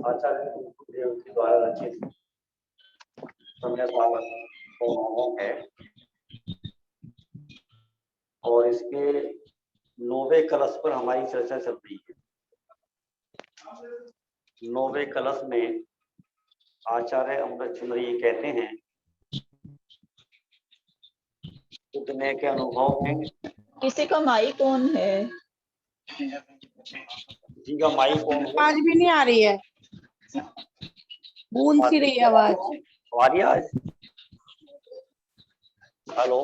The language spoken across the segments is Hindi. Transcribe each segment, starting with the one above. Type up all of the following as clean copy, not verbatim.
आचार्य के द्वारा रचित समय है और इसके 9वें कलश पर हमारी चर्चा चल रही है। 9वें कलश में आचार्य अमृतचंद्र ये कहते हैं उतने के अनुभव में किसी का माइक कौन है? जी का माइक कौन है? आवाज भी नहीं आ रही है, गूंज सी रही है आवाज। आ रही है आज? हेलो,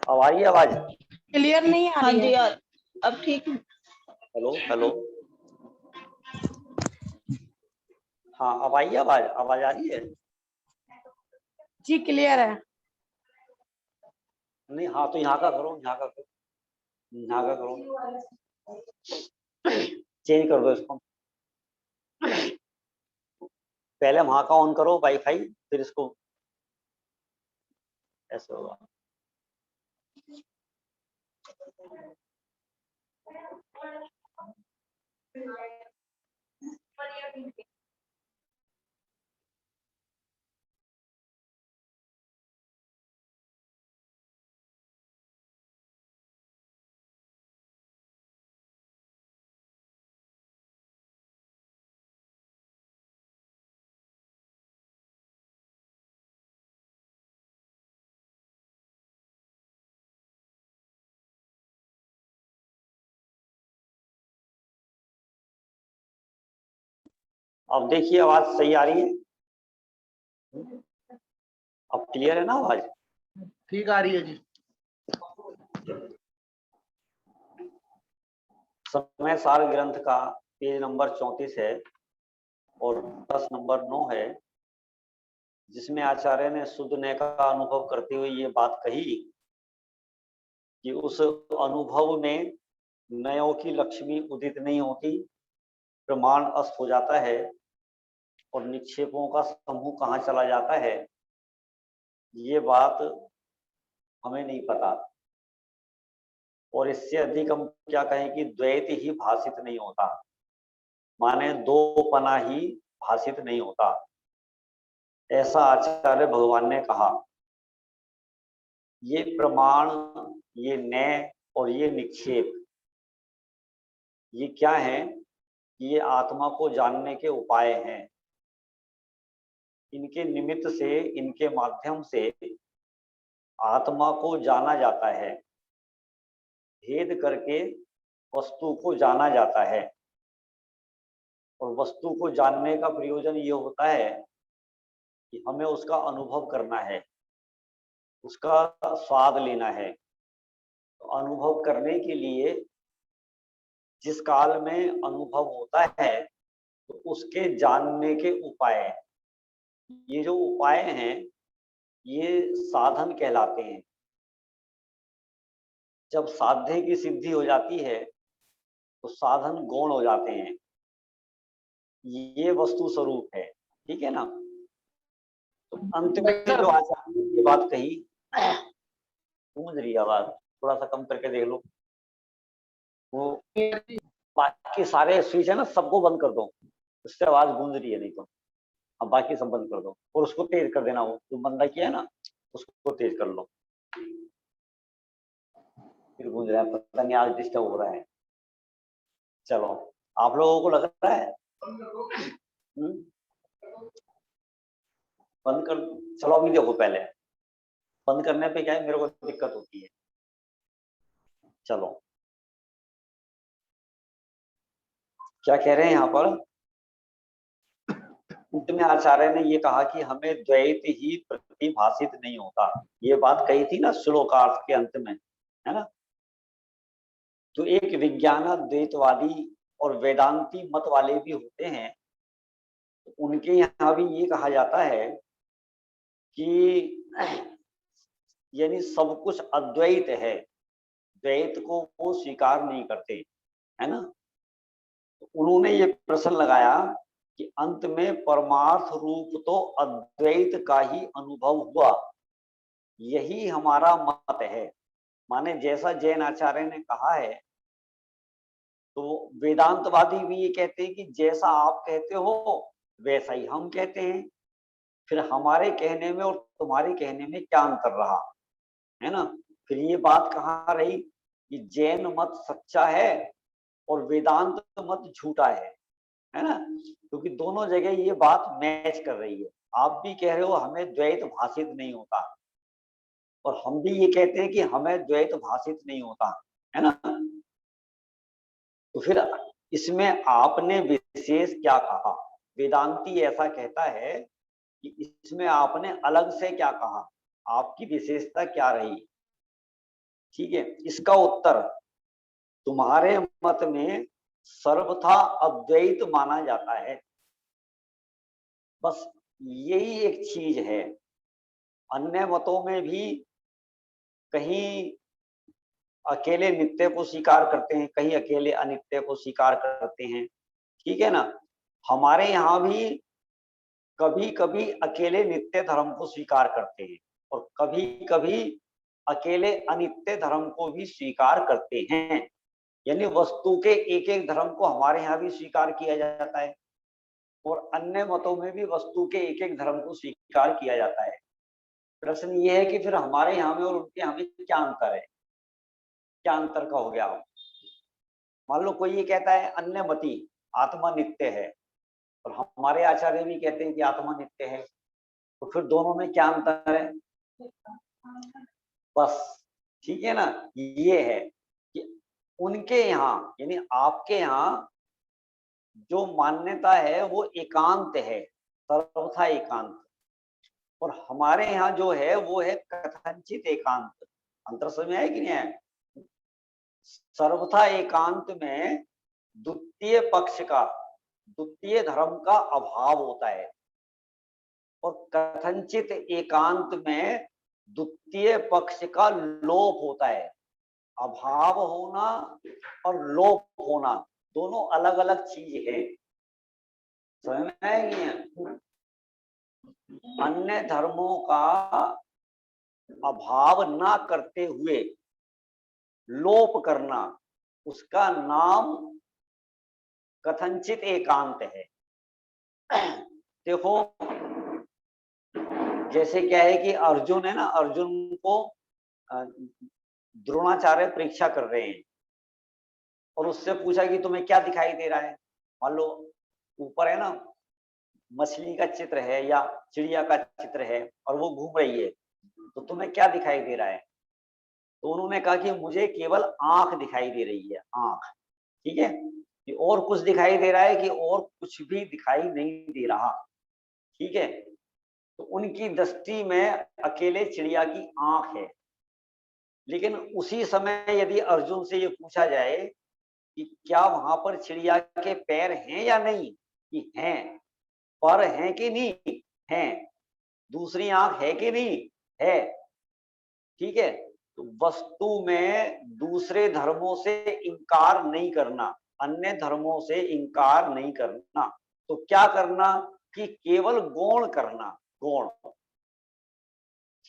अब आ रही है आवाज? क्लियर नहीं आ हाँ रही जी है। यार, अब ठीक है। हेलो हेलो, हाँ अब आई है आवाज? आवाज आ रही है? जी क्लियर है। नहीं, हाँ तो यहाँ का करो, यहाँ का करो, यहाँ का करो, चेंज कर दो इसको। पहले वहां का ऑन करो वाईफाई, फिर इसको ऐसे होगा। अब देखिए आवाज सही आ रही है? अब क्लियर है ना आवाज? ठीक आ रही है जी। समय सार ग्रंथ का पेज नंबर 34 है और प्रश्न नंबर 9 है, जिसमें आचार्य ने शुद्ध नय का अनुभव करते हुए ये बात कही कि उस अनुभव में नयों की लक्ष्मी उदित नहीं होती, प्रमाण अस्त हो जाता है और निक्षेपों का समूह कहाँ चला जाता है, ये बात हमें नहीं पता। और इससे अधिक हम क्या कहें कि द्वैत ही भाषित नहीं होता, माने दो पना ही भाषित नहीं होता, ऐसा आचार्य भगवान ने कहा। ये प्रमाण, ये नय और ये निक्षेप, ये क्या है? ये आत्मा को जानने के उपाय हैं। इनके निमित्त से, इनके माध्यम से आत्मा को जाना जाता है, भेद करके वस्तु को जाना जाता है। और वस्तु को जानने का प्रयोजन ये होता है कि हमें उसका अनुभव करना है, उसका स्वाद लेना है। तो अनुभव करने के लिए जिस काल में अनुभव होता है तो उसके जानने के उपाय हैं। ये जो उपाय हैं ये साधन कहलाते हैं। जब साध्य की सिद्धि हो जाती है तो साधन गौण हो जाते हैं। ये वस्तु स्वरूप है, ठीक है ना? तो अंत में जो आचार्य ने ये बात कही, गूंज रही आवाज, थोड़ा सा कम करके देख लो। वो बाकी सारे स्विच है ना, सबको बंद कर दो, उससे आवाज गूंज रही है नहीं तो। अब बाकी सब बंद कर दो और उसको तेज कर देना, वो जो बंदा किया है ना उसको तेज कर लो, फिर गूंज रहा है। पता नहीं आज डिस्टर्ब हो रहा है। चलो, आप लोगों को लग रहा है बंद कर? चलो अभी देखो, पहले बंद करने पे क्या है, मेरे को दिक्कत होती है। चलो, क्या कह रहे हैं यहाँ पर? अंत में आचार्य ने ये कहा कि हमें द्वैत ही प्रतिभाषित नहीं होता, ये बात कही थी ना श्लोकार्थ के अंत में, है ना। तो एक विज्ञानद्वैतवादी और वेदांती मत वाले भी होते हैं, उनके यहाँ भी ये कहा जाता है कि यानी सब कुछ अद्वैत है, द्वैत को वो स्वीकार नहीं करते, है ना। उन्होंने ये प्रश्न लगाया कि अंत में परमार्थ रूप तो अद्वैत का ही अनुभव हुआ, यही हमारा मत है। माने जैसा जैन आचार्य ने कहा है, तो वेदांतवादी भी ये कहते हैं कि जैसा आप कहते हो वैसा ही हम कहते हैं, फिर हमारे कहने में और तुम्हारे कहने में क्या अंतर रहा, है ना। फिर ये बात कहाँ रही कि जैन मत सच्चा है और वेदांत मत झूठा है ना। क्योंकि दोनों जगह ये बात मैच कर रही है। आप भी कह रहे हो हमें द्वैत भाषित नहीं होता, और हम भी ये कहते हैं कि हमें द्वैत भाषित नहीं होता, है ना। तो फिर इसमें आपने विशेष क्या कहा? वेदांती ऐसा कहता है कि इसमें आपने अलग से क्या कहा, आपकी विशेषता क्या रही? ठीक है, इसका उत्तर तुम्हारे मत में सर्वथा अद्वैत माना जाता है, बस यही एक चीज है। अन्य मतों में भी कहीं अकेले नित्य को स्वीकार करते हैं, कहीं अकेले अनित्य को स्वीकार करते हैं, ठीक है ना। हमारे यहाँ भी कभी कभी अकेले नित्य धर्म को स्वीकार करते हैं और कभी कभी अकेले अनित्य धर्म को भी स्वीकार करते हैं। यानी वस्तु के एक एक धर्म को हमारे यहाँ भी स्वीकार किया जाता है और अन्य मतों में भी वस्तु के एक एक धर्म को स्वीकार किया जाता है। प्रश्न ये है कि फिर हमारे यहाँ में और उनके यहाँ में क्या अंतर है, क्या अंतर का हो गया? मान लो कोई ये कहता है अन्य मति आत्मा नित्य है और हमारे आचार्य भी कहते हैं कि आत्मा नित्य है, तो फिर दोनों में क्या अंतर है? बस ठीक है ना। ये है कि उनके यहाँ यानी आपके यहाँ जो मान्यता है वो एकांत है, सर्वथा एकांत, और हमारे यहाँ जो है वो है कथनचित एकांत। अंतर समझ में आया कि नहीं आया? सर्वथा एकांत में द्वितीय पक्ष का, द्वितीय धर्म का अभाव होता है, और कथनचित एकांत में द्वितीय पक्ष का लोप होता है। अभाव होना और लोप होना दोनों अलग अलग चीज है, समझ में आएगी? अन्य धर्मों का अभाव ना करते हुए लोप करना, उसका नाम कथनचित एकांत है। देखो जैसे क्या है कि अर्जुन है ना, अर्जुन को द्रोणाचार्य परीक्षा कर रहे हैं और उससे पूछा कि तुम्हें क्या दिखाई दे रहा है। मान लो ऊपर है ना मछली का चित्र है या चिड़िया का चित्र है और वो घूम रही है, तो तुम्हें क्या दिखाई दे रहा है? तो उन्होंने कहा कि मुझे केवल आंख दिखाई दे रही है, आंख, ठीक है, कि और कुछ दिखाई दे रहा है कि और कुछ भी दिखाई नहीं दे रहा, ठीक है। तो उनकी दृष्टि में अकेले चिड़िया की आंख है। लेकिन उसी समय यदि अर्जुन से ये पूछा जाए कि क्या वहां पर चिड़िया के पैर हैं या नहीं, कि हैं, पर हैं कि नहीं हैं, दूसरी आंख है कि नहीं है, ठीक है। तो वस्तु में दूसरे धर्मों से इंकार नहीं करना, अन्य धर्मों से इंकार नहीं करना, तो क्या करना कि केवल गौण करना, गौण,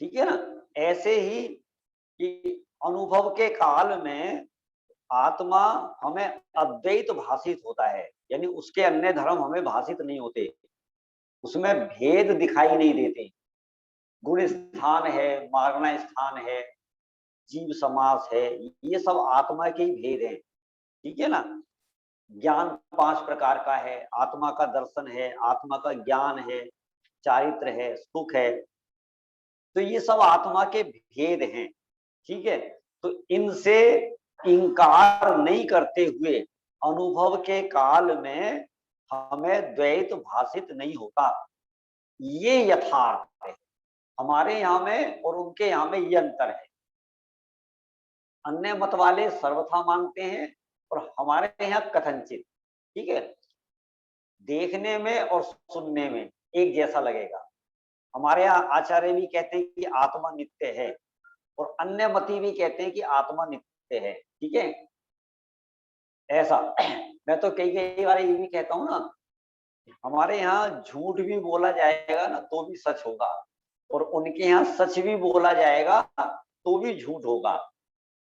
ठीक है ना। ऐसे ही कि अनुभव के काल में आत्मा हमें अद्वैत भाषित होता है, यानी उसके अन्य धर्म हमें भाषित नहीं होते, उसमें भेद दिखाई नहीं देते। गुण स्थान है, मागना स्थान है, जीव समास है, ये सब आत्मा के ही भेद हैं, ठीक है ना। ज्ञान 5 प्रकार का है, आत्मा का दर्शन है, आत्मा का ज्ञान है, चारित्र है, सुख है, तो ये सब आत्मा के भेद हैं, ठीक है। तो इनसे इंकार नहीं करते हुए अनुभव के काल में हमें द्वैत भाषित नहीं होता, ये यथार्थ है। हमारे यहाँ में और उनके यहाँ में ये अंतर है। अन्य मत वाले सर्वथा मानते हैं और हमारे यहाँ कथनचित। ठीक है, देखने में और सुनने में एक जैसा लगेगा। हमारे यहाँ आचार्य भी कहते हैं कि आत्मा नित्य है और अन्य मती भी कहते हैं कि आत्मा नित्य है। ठीक है, ऐसा मैं तो कई बार ये भी कहता हूँ ना, हमारे यहाँ झूठ भी बोला जाएगा ना तो भी सच होगा, और उनके यहाँ सच भी बोला जाएगा तो भी झूठ होगा।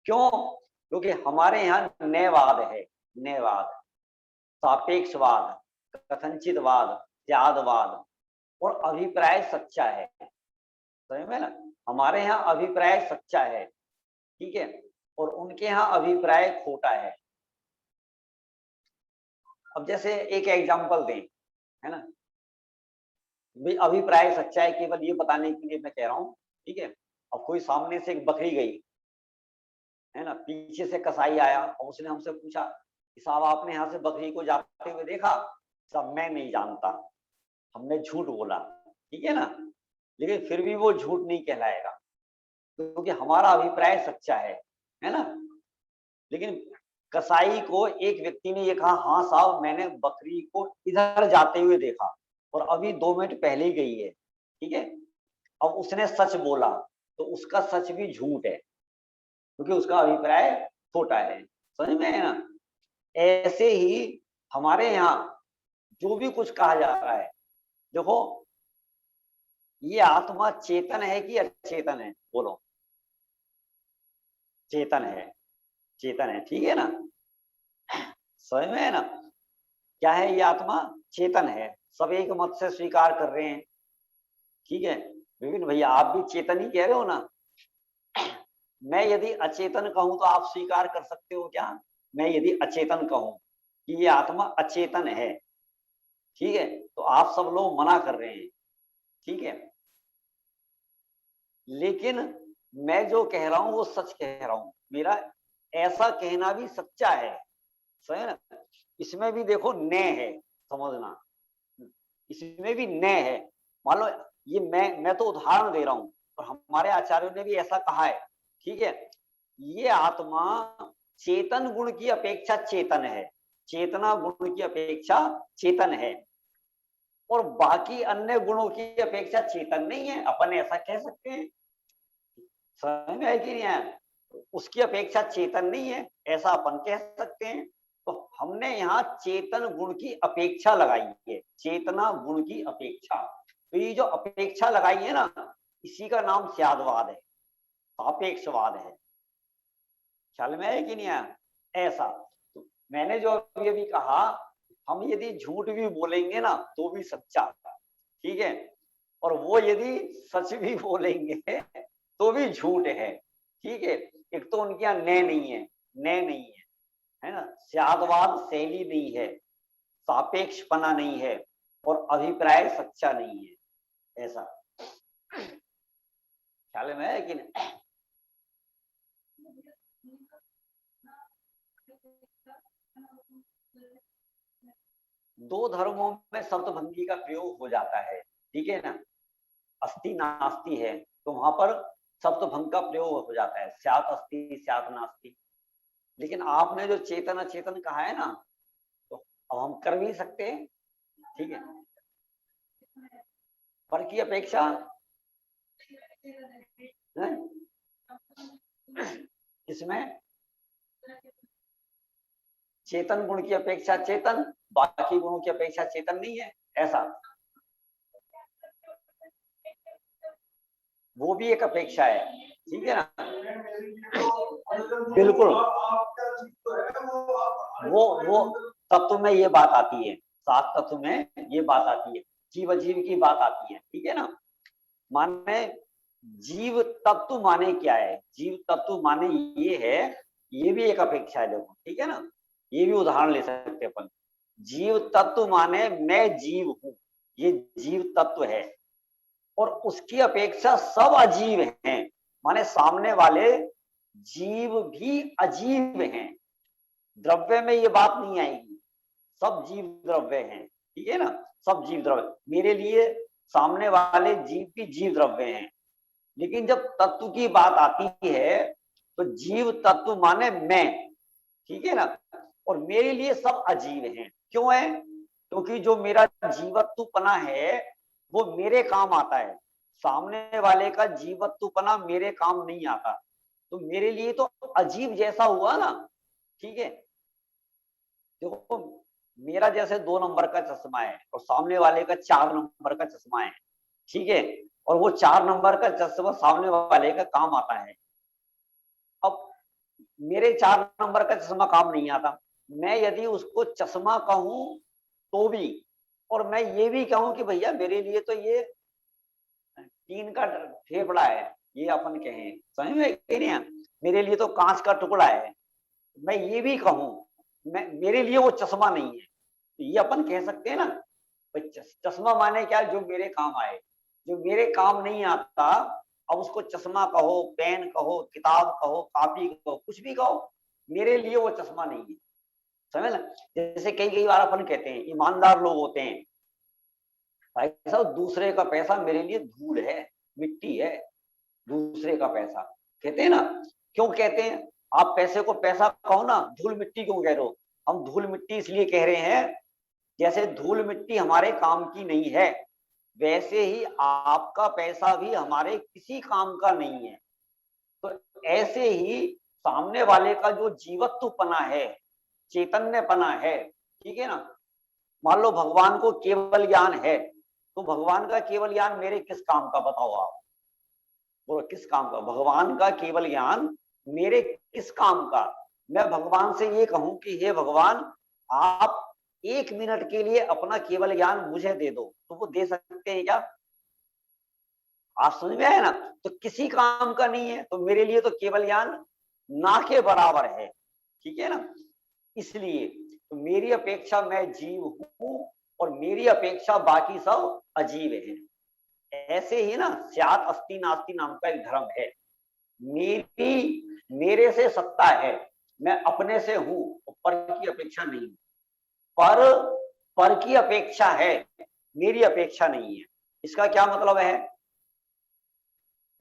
क्यों? क्योंकि हमारे यहाँ न्यायवाद है, न्यायवाद, सापेक्षवाद, कथनचितवाद, त्यागवाद और अभिप्राय सच्चा है। समझ में ना, हमारे यहाँ अभिप्राय सच्चा है, ठीक है, और उनके यहाँ अभिप्राय खोटा है। अब जैसे एक एग्जांपल दें, है ना, अभिप्राय सच्चा है केवल ये बताने के लिए मैं कह रहा हूँ। ठीक है, अब कोई सामने से एक बकरी गई, है ना, पीछे से कसाई आया और उसने हमसे पूछा कि साहब आपने यहाँ से बकरी को जाते हुए देखा? साहब मैं नहीं जानता, हमने झूठ बोला। ठीक है ना, लेकिन फिर भी वो झूठ नहीं कहलाएगा क्योंकि हमारा अभिप्राय सच्चा है ना। लेकिन कसाई को एक व्यक्ति ने ये कहा, हाँ साहब मैंने बकरी को इधर जाते हुए देखा और अभी 2 मिनट पहले ही गई है। ठीक है, अब उसने सच बोला तो उसका सच भी झूठ है क्योंकि उसका अभिप्राय छोटा है। समझ में है ना? ऐसे ही हमारे यहाँ जो भी कुछ कहा जा रहा है, देखो ये आत्मा चेतन है कि अचेतन है? बोलो, चेतन है, चेतन है, ठीक है ना, समझ में है ना? क्या है ये आत्मा? चेतन है। सब एक मत से स्वीकार कर रहे हैं। ठीक है, विपिन भैया आप भी चेतन ही कह रहे हो ना? मैं यदि अचेतन कहूं तो आप स्वीकार कर सकते हो क्या? मैं यदि अचेतन कहूं कि ये आत्मा अचेतन है, ठीक है, तो आप सब लोग मना कर रहे हैं। ठीक है, लेकिन मैं जो कह रहा हूं वो सच कह रहा हूं, मेरा ऐसा कहना भी सच्चा है। सही ना? इसमें भी देखो न है, समझना, इसमें भी न है। मान लो ये मैं तो उदाहरण दे रहा हूं और हमारे आचार्यों ने भी ऐसा कहा है। ठीक है, ये आत्मा चेतन गुण की अपेक्षा चेतन है, चेतना गुण की अपेक्षा चेतन है, और बाकी अन्य गुणों की अपेक्षा चेतन नहीं है। अपन ऐसा कह सकते हैं, समझ में है कि नहीं है? उसकी अपेक्षा चेतन नहीं है, ऐसा अपन कह सकते हैं। तो हमने यहाँ चेतन गुण की अपेक्षा लगाई है, चेतना गुण की अपेक्षा। तो ये जो अपेक्षा लगाई है ना, इसी का नाम स्यादवाद है, सापेक्षवाद है। ख्याल में है कि नहीं है? ऐसा तो मैंने जो अभी कहा, हम यदि झूठ भी बोलेंगे ना तो भी सच्चा, ठीक है, और वो यदि सच भी बोलेंगे तो भी झूठ है। ठीक है, एक तो उनके यहाँ न नहीं है, न नहीं है ना, स्यादवाद शैली नहीं है, सापेक्षपना नहीं है, और अभिप्राय सच्चा नहीं है। ऐसा ख्याल में है कि नहीं? दो धर्मों में शब्दभंगी का प्रयोग हो जाता है, ठीक है ना। अस्ति नास्ति है तो वहां पर शब्दभंग का प्रयोग हो जाता है, स्यात् अस्ति स्यात् नास्ति। लेकिन आपने जो चेतन अचेतन कहा है ना, तो अब हम कर भी सकते हैं, ठीक है, पर की अपेक्षा इसमें चेतन गुण की अपेक्षा चेतन, बाकी गुणों की अपेक्षा चेतन नहीं है, ऐसा। वो भी एक अपेक्षा है, ठीक है ना, बिल्कुल। वो तत्व में ये बात आती है, 7 तत्व में ये बात आती है, जीव अजीव की बात आती है, ठीक है ना। माने जीव तत्व माने क्या है? जीव तत्व माने ये है, ये भी एक अपेक्षा है, देखो, ठीक है ना, ये भी उदाहरण ले सकते अपन। जीव तत्व माने मैं जीव हूं, ये जीव तत्व है, और उसकी अपेक्षा सब अजीव हैं, माने सामने वाले जीव भी अजीब हैं। द्रव्य में ये बात नहीं आएगी, सब जीव द्रव्य हैं, ठीक है ना, सब जीव द्रव्य मेरे लिए, सामने वाले जीव भी जीव द्रव्य हैं। लेकिन जब तत्व की बात आती है तो जीव तत्व माने मैं, ठीक है ना, और मेरे लिए सब अजीव हैं। क्यों है? क्योंकि जो मेरा जीवत्वपना है वो मेरे काम आता है, सामने वाले का जीवत्वपना मेरे काम नहीं आता। तो मेरे लिए तो अजीब जैसा हुआ ना, ठीक है। देखो मेरा जैसे 2 नंबर का चश्मा है और सामने वाले का 4 नंबर का चश्मा है, ठीक है, और वो 4 नंबर का चश्मा सामने वाले का काम आता है। अब मेरे 4 नंबर का चश्मा काम नहीं आता, मैं यदि उसको चश्मा कहूं तो भी, और मैं ये भी कहूं कि भैया मेरे लिए तो ये टीन का फेफड़ा है, ये अपन कहें, समझ में कि नहीं, मेरे लिए तो कांच का टुकड़ा है, मैं ये भी कहूं, मैं मेरे लिए वो चश्मा नहीं है, तो ये अपन कह सकते हैं ना। भाई चश्मा माने क्या? जो मेरे काम आए। जो मेरे काम नहीं आता, अब उसको चश्मा कहो, पेन कहो, किताब कहो, कॉपी कहो, कुछ भी कहो, मेरे लिए वो चश्मा नहीं है, समझ ना। जैसे कई कई बार अपन कहते हैं, ईमानदार लोग होते हैं, भाई साहब दूसरे का पैसा मेरे लिए धूल है, मिट्टी है, दूसरे का पैसा, कहते हैं ना। क्यों कहते हैं? आप पैसे को पैसा कहो ना, धूल मिट्टी क्यों कह रहे हो? हम धूल मिट्टी इसलिए कह रहे हैं, जैसे धूल मिट्टी हमारे काम की नहीं है, वैसे ही आपका पैसा भी हमारे किसी काम का नहीं है। तो ऐसे ही सामने वाले का जो जीवत्वपना है, चैतन्यपना है, ठीक है ना। मान लो भगवान को केवल ज्ञान है, तो भगवान का केवल ज्ञान मेरे किस काम का? बताओ आप, बोलो किस काम का? भगवान का केवल ज्ञान मेरे किस काम का? मैं भगवान से ये कहूं कि हे भगवान, आप 1 मिनट के लिए अपना केवल ज्ञान मुझे दे दो, तो वो दे सकते हैं क्या? आप समझ में आया ना। तो किसी काम का नहीं है, तो मेरे लिए तो केवल ज्ञान ना के बराबर है, ठीक है ना। इसलिए तो मेरी अपेक्षा मैं जीव हूं और मेरी अपेक्षा बाकी सब अजीब है। ऐसे ही ना स्यात् अस्ति नास्ति नाम का एक धर्म है। मेरे से सत्ता है, मैं अपने से हूं, पर की अपेक्षा नहीं। पर की अपेक्षा है, मेरी अपेक्षा नहीं है। इसका क्या मतलब है?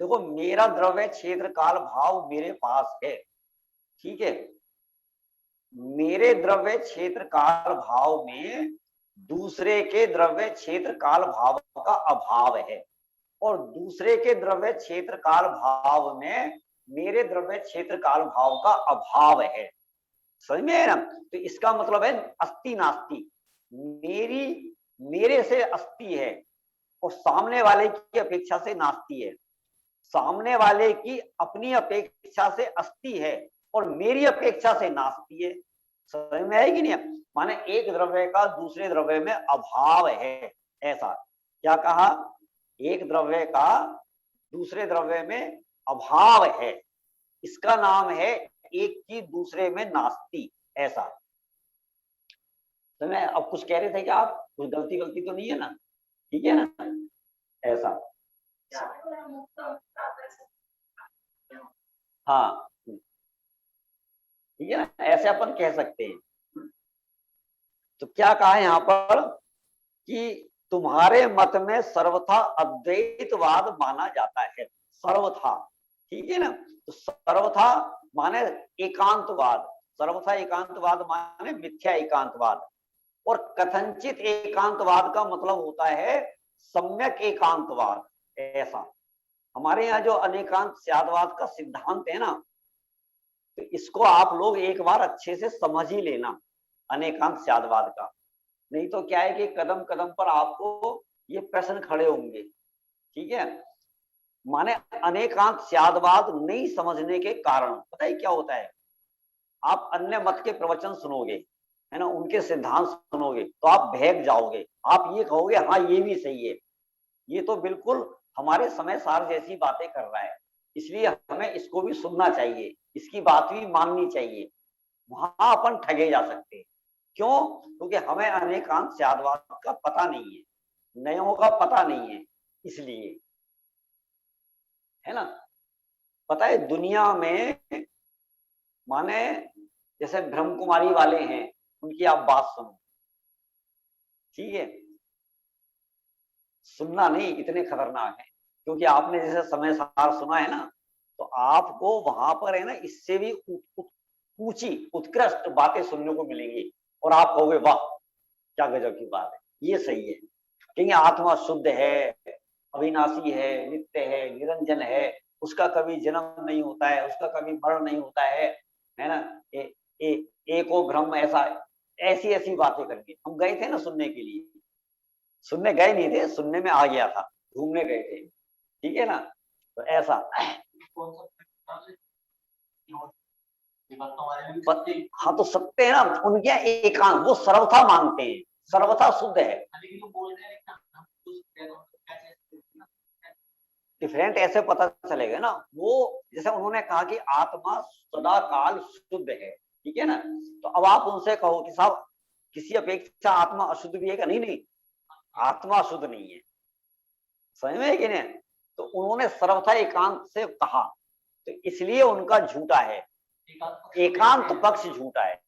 देखो मेरा द्रव्य क्षेत्र काल भाव मेरे पास है, ठीक है। मेरे द्रव्य क्षेत्र काल भाव में दूसरे के द्रव्य क्षेत्र काल भाव का अभाव है, और दूसरे के द्रव्य क्षेत्र काल भाव में मेरे द्रव्य क्षेत्र काल भाव का अभाव है, समझ में है ना। तो इसका मतलब है अस्ति नास्ति, मेरे से अस्ति है और सामने वाले की अपेक्षा से नास्ति है। सामने वाले की अपनी अपेक्षा से अस्ति है और मेरी अपेक्षा से नास्ति है, समझ में आएगी नहीं। माने एक द्रव्य का दूसरे द्रव्य में अभाव है, ऐसा। क्या कहा? एक द्रव्य का दूसरे द्रव्य में अभाव है, इसका नाम है एक की दूसरे में नास्ति, ऐसा। तो मैं अब कुछ कह रहे थे क्या आप? कुछ गलती तो नहीं है ना, ठीक है ना, ऐसा। हाँ ठीक है ना, ऐसे अपन कह सकते हैं। तो क्या कहा है यहाँ पर कि तुम्हारे मत में सर्वथा अद्वैतवाद माना जाता है, सर्वथा, ठीक है ना। तो सर्वथा माने एकांतवाद, सर्वथा एकांतवाद माने मिथ्या एकांतवाद, और कथनचित एकांतवाद का मतलब होता है सम्यक एकांतवाद, ऐसा। हमारे यहाँ जो अनेकांत स्यादवाद का सिद्धांत है ना, तो इसको आप लोग एक बार अच्छे से समझ ही लेना, अनेकांत स्यादवाद का। नहीं तो क्या है कि कदम कदम पर आपको ये प्रश्न खड़े होंगे, ठीक है। माने अनेकांत स्यादवाद नहीं समझने के कारण पता है क्या होता है? आप अन्य मत के प्रवचन सुनोगे, है ना, उनके सिद्धांत सुनोगे तो आप बहक जाओगे, आप ये कहोगे हाँ ये भी सही है, ये तो बिल्कुल हमारे समय सार जैसी बातें कर रहा है, इसलिए हमें इसको भी सुनना चाहिए, इसकी बात भी माननी चाहिए। वहां अपन ठगे जा सकते हैं। क्यों? क्योंकि हमें अनेकांत स्यादवाद का पता नहीं है, नयों का पता नहीं है, इसलिए, है ना। पता है दुनिया में माने जैसे ब्रह्म कुमारी वाले हैं, उनकी आप बात सुनो, ठीक है, सुनना नहीं, इतने खतरनाक है, क्योंकि आपने जैसे समय सार सुना है ना, तो आपको वहां पर है ना इससे भी ऊंची उत्कृष्ट बातें सुनने को मिलेंगी और आप कहोगे वाह क्या गजब की बात है, ये सही है। क्योंकि आत्मा शुद्ध है, अविनाशी है, नित्य है, निरंजन है, उसका कभी जन्म नहीं होता है, उसका कभी मरण नहीं होता है ना। एको ब्रह्म ऐसा, ऐसी ऐसी बातें करके हम गए थे ना सुनने के लिए, सुनने गए नहीं थे, सुनने में आ गया था, घूमने गए थे, ठीक है ना। तो ऐसा हाँ, तो सत्य है ना उनके यहाँ एकांत, वो सर्वथा मानते हैं, सर्वथा शुद्ध है। डिफरेंट ऐसे पता चलेगा ना, वो जैसे उन्होंने कहा कि आत्मा सदा काल शुद्ध है, ठीक है ना। तो अब आप उनसे कहो कि साहब किसी अपेक्षा आत्मा अशुद्ध भी है क्या? नहीं नहीं, आत्मा शुद्ध नहीं है, समझ में है कि नहीं। तो उन्होंने सर्वथा एकांत से कहा, तो इसलिए उनका झूठा है, एकांत पक्ष झूठा है।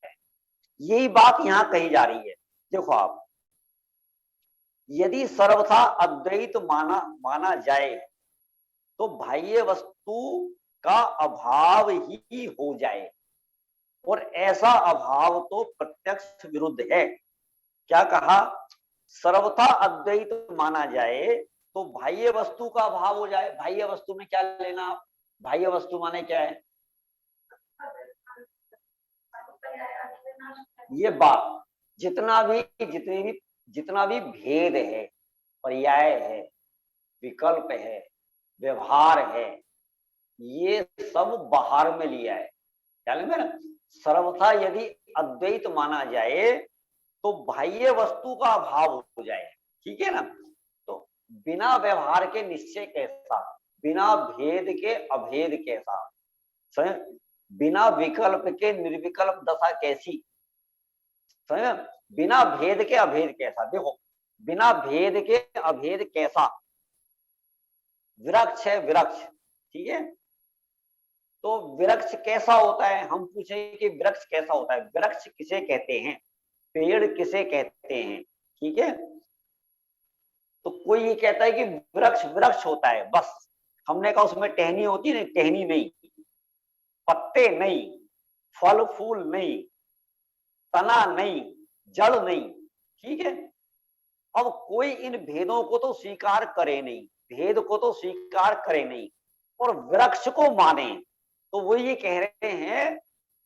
यही बात यहाँ कही जा रही है। देखो आप, यदि सर्वथा अद्वैत माना जाए तो बाह्य वस्तु का अभाव ही हो जाए, और ऐसा अभाव तो प्रत्यक्ष विरुद्ध है। क्या कहा? सर्वथा अद्वैत माना जाए तो बाह्य वस्तु का अभाव हो जाए। बाह्य वस्तु में क्या लेना? बाह्य वस्तु माने क्या है? ये बात जितना भी भेद है, पर्याय है, विकल्प है, व्यवहार है, ये सब बाहर में लिया है, ख्याल में ना। सर्वथा यदि अद्वैत माना जाए तो बाह्य वस्तु का अभाव हो जाए, ठीक है ना। तो बिना व्यवहार के निश्चय कैसा, बिना भेद के अभेद कैसा, बिना विकल्प के निर्विकल्प दशा कैसी, बिना भेद के अभेद कैसा। देखो, बिना भेद के अभेद कैसा? वृक्ष है, वृक्ष, ठीक है। तो वृक्ष कैसा होता है? हम पूछें कि वृक्ष कैसा होता है, वृक्ष किसे कहते हैं, पेड़ किसे कहते हैं, ठीक है। तो कोई ये कहता है कि वृक्ष वृक्ष होता है, बस। हमने कहा उसमें टहनी होती है, नहीं, टहनी नहीं, पत्ते नहीं, फल फूल नहीं, तना नहीं, जड़ नहीं, ठीक है। अब कोई इन भेदों को तो स्वीकार करे नहीं, भेद को तो स्वीकार करे नहीं, और वृक्ष को माने, तो वो ये कह रहे हैं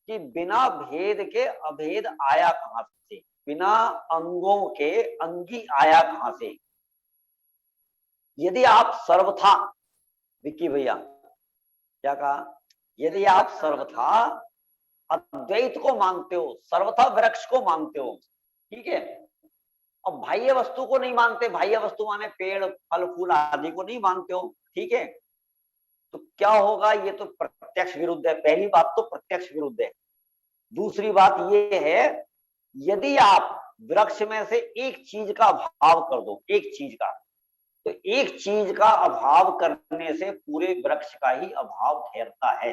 कि बिना भेद के अभेद आया कहां से, बिना अंगों के अंगी आया कहां से। यदि आप सर्वथा, विक्की भैया क्या कहा, यदि आप सर्वथा अद्वैत को मानते हो, सर्वथा वृक्ष को मानते हो, ठीक है, और बाह्य वस्तु को नहीं मानते, बाह्य वस्तु माने पेड़ फल फूल आदि को नहीं मानते हो, ठीक है, तो क्या होगा? ये तो प्रत्यक्ष विरुद्ध है। पहली बात तो प्रत्यक्ष विरुद्ध है। दूसरी बात ये है, यदि आप वृक्ष में से एक चीज का अभाव कर दो, एक चीज का, तो एक चीज का अभाव करने से पूरे वृक्ष का ही अभाव ठहरता है,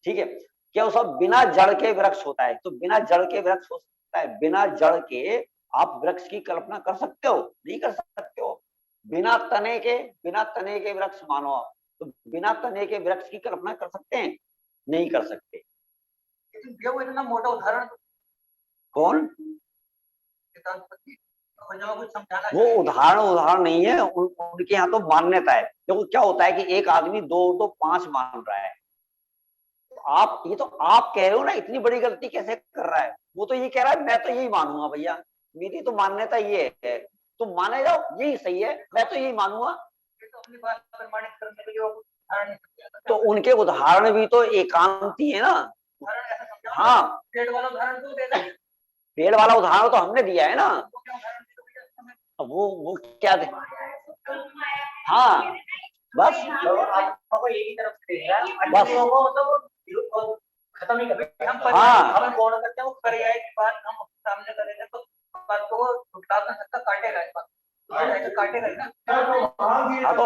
ठीक है। क्या वो सब बिना जड़ के वृक्ष होता है? तो बिना जड़ के वृक्ष हो सकता है? बिना जड़ के आप वृक्ष की कल्पना कर सकते हो? नहीं कर सकते हो। बिना तने के वृक्ष मानो आप, तो बिना तने के वृक्ष की कल्पना कर सकते हैं? नहीं कर सकते। वो इतना मोटा उदाहरण कौन? वो उदाहरण नहीं है, उनके यहाँ तो मान्यता है। देखो क्या होता है कि एक आदमी 2 तो 5 मान रहा है, आप ये तो आप कह रहे हो ना इतनी बड़ी गलती कैसे कर रहा है, वो तो ये कह रहा है मैं तो यही मानूंगा भैया, मेरी तो मान्यता ये है, तुम माने जाओ यही सही है, मैं तो यही मानूंगा। तो अपनी बात प्रमाणित करने के लिए वो उदाहरण नहीं समझाता। तो उनके उदाहरण भी तो एकांती है ना। हाँ, पेड़ वाला उदाहरण तो दे दे। पेड़ वाला उदाहरण तो हमने दिया है ना। वो क्या दे? हाँ बस आपको एक ही तरफ से बस मतलब खत्म नहीं करते हम। हम कौन करते हैं वो पर्याय की बात हम सामने करेंगे तो बात को छुटका कर सकता, काटेगा इस बात काटेगा ना। हाँ तो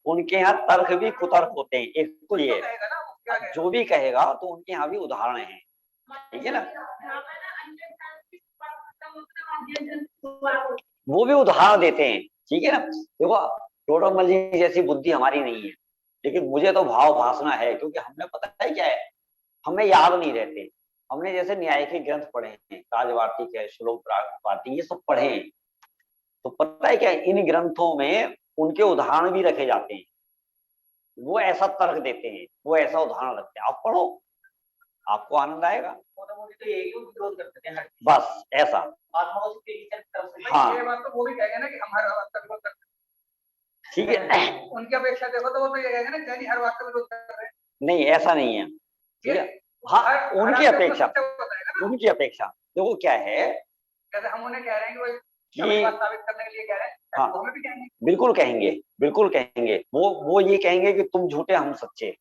उनके यहाँ तर्क भी कुतर्क होते हैं। एक तो ये जो भी कहेगा तो उनके यहाँ भी उदाहरण है, ठीक है ना। वो भी उदाहरण देते हैं, ठीक है ना। देखो टोटल जी जैसी बुद्धि हमारी नहीं है, लेकिन मुझे तो भाव भासना है, क्योंकि हमने पता है क्या है, हमें याद नहीं रहते। हमने जैसे न्याय के ग्रंथ पढ़े हैं, राजवार्तिक है, श्लोक वार्तिक, ये सब पढ़े हैं, तो पता है क्या, इन ग्रंथों में उनके उदाहरण भी रखे जाते हैं। वो ऐसा तर्क देते हैं, वो ऐसा उदाहरण रखते हैं, आप पढ़ो, आपको आनंद आएगा। तो यही विरोध करते थे हर चीज। बस ऐसा। आत्मा की तरफ से हाँ। ये बात तो वो भी कहेगा ना कि हम हर बात का विरोध करते ठीक है। हैं। उनकी अपेक्षा देखो तो वो तो ये कहेगा ना जैनी हर बात का विरोध कर रहे हैं। नहीं ऐसा नहीं है, ठीक है। हाँ, उनकी अपेक्षा, उनकी अपेक्षा देखो क्या है, जैसे हम उन्हें कह रहे हैं कि वो कि बात साबित करने के लिए कह रहे हैं, हाँ, वो हमें भी कहेंगे। बिल्कुल कहेंगे, बिल्कुल कहेंगे। वो ये कहेंगे कि तुम झूठे हम सच्चे,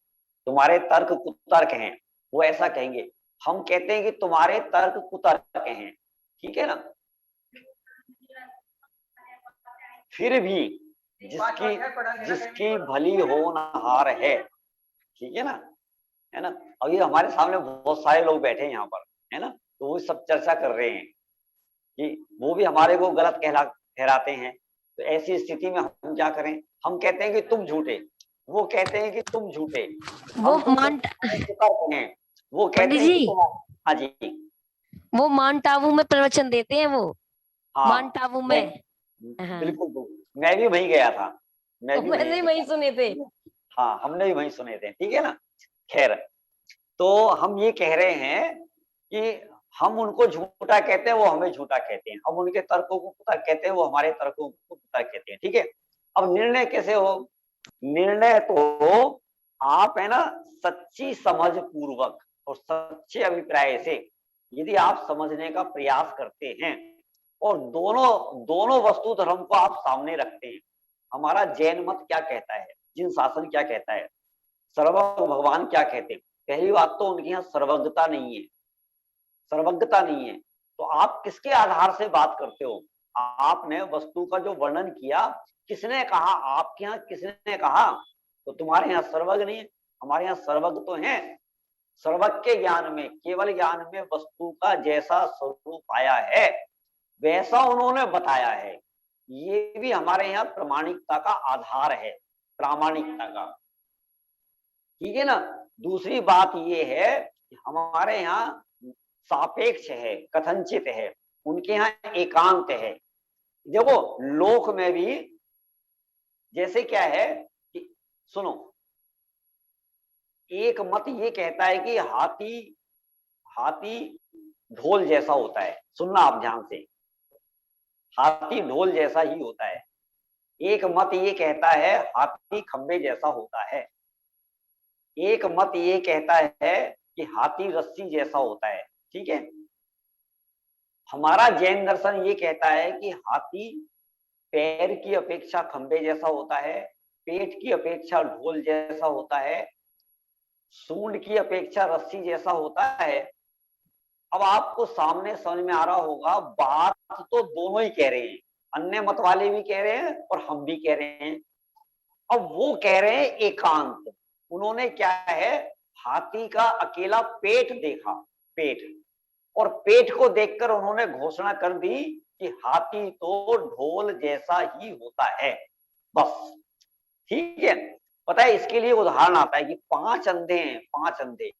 तुम्हारे तर्क कुतर्क हैं, वो ऐसा कहेंगे। हम कहते हैं कि तुम्हारे तर्क कुतर्क हैं, ठीक है ना। फिर भी जिसकी भली होनहार है, ठीक है ना। और ये हमारे सामने बहुत सारे लोग बैठे हैं यहाँ पर, है ना, तो वो सब चर्चा कर रहे हैं कि वो भी हमारे को गलत ठहराते हैं। तो ऐसी स्थिति में हम क्या करें, हम कहते हैं कि तुम झूठे, वो कहते हैं कि तुम झूठे, वो मान हैं, वो कहते हैं कि तुम। हाँ जी, वो माउंट आबू में प्रवचन देते हैं, वो हाँ, माउंट आबू में। हाँ। बिल्कुल, मैं भी वहीं गया था, मैंने वहीं सुने थे। हाँ, हमने भी वहीं सुने थे, ठीक है ना। खैर, तो हम ये कह रहे हैं कि हम उनको झूठा कहते हैं, वो हमें झूठा कहते हैं। हम उनके तर्कों को कुतर्क कहते हैं, वो हमारे तर्कों को कुतर्क कहते हैं, ठीक है। अब निर्णय कैसे हो, निर्णय तो आप है ना सच्ची समझ पूर्वक और सच्चे अभिप्राय से यदि आप समझने का प्रयास करते हैं और दोनों वस्तु धर्म को आप सामने रखते हैं, हमारा जैन मत क्या कहता है, जिन शासन क्या कहता है, सर्वज्ञ भगवान क्या कहते हैं। पहली बात तो उनके यहाँ सर्वज्ञता नहीं है, सर्वज्ञता नहीं है, तो आप किसके आधार से बात करते हो। आपने वस्तु का जो वर्णन किया, किसने कहा, आपके यहाँ किसने कहा, तो तुम्हारे यहाँ सर्वज्ञ नहीं है, हमारे यहाँ सर्वज्ञ तो है। सर्वज्ञ के ज्ञान में, केवल ज्ञान में वस्तु का जैसा स्वरूप आया है वैसा उन्होंने बताया है। ये भी हमारे यहाँ प्रमाणिकता का आधार है, प्रामाणिकता का, ठीक है ना। दूसरी बात ये है कि हमारे यहाँ सापेक्ष है, कथनचित है, उनके यहाँ एकांत है। देखो लोक में भी जैसे क्या है कि सुनो, एक मत ये कहता है कि हाथी ढोल जैसा होता है, सुनना आप ध्यान से, हाथी ढोल जैसा ही होता है। एक मत ये कहता है हाथी खंबे जैसा होता है। एक मत ये कहता है कि हाथी रस्सी जैसा होता है, ठीक है। हमारा जैन दर्शन ये कहता है कि हाथी पैर की अपेक्षा खंबे जैसा होता है, पेट की अपेक्षा ढोल जैसा होता है, सूंड की अपेक्षा रस्सी जैसा होता है। अब आपको सामने समझ में आ रहा होगा, बात तो दोनों ही कह रहे हैं, अन्य मत वाले भी कह रहे हैं और हम भी कह रहे हैं। अब वो कह रहे हैं एकांत, उन्होंने क्या है, हाथी का अकेला पेट देखा, पेट, और पेट को देखकर उन्होंने घोषणा कर दी कि हाथी तो ढोल जैसा ही होता है, बस, ठीक है। पता है इसके लिए उदाहरण आता है कि 5 अंधे हैं, 5 अंधे,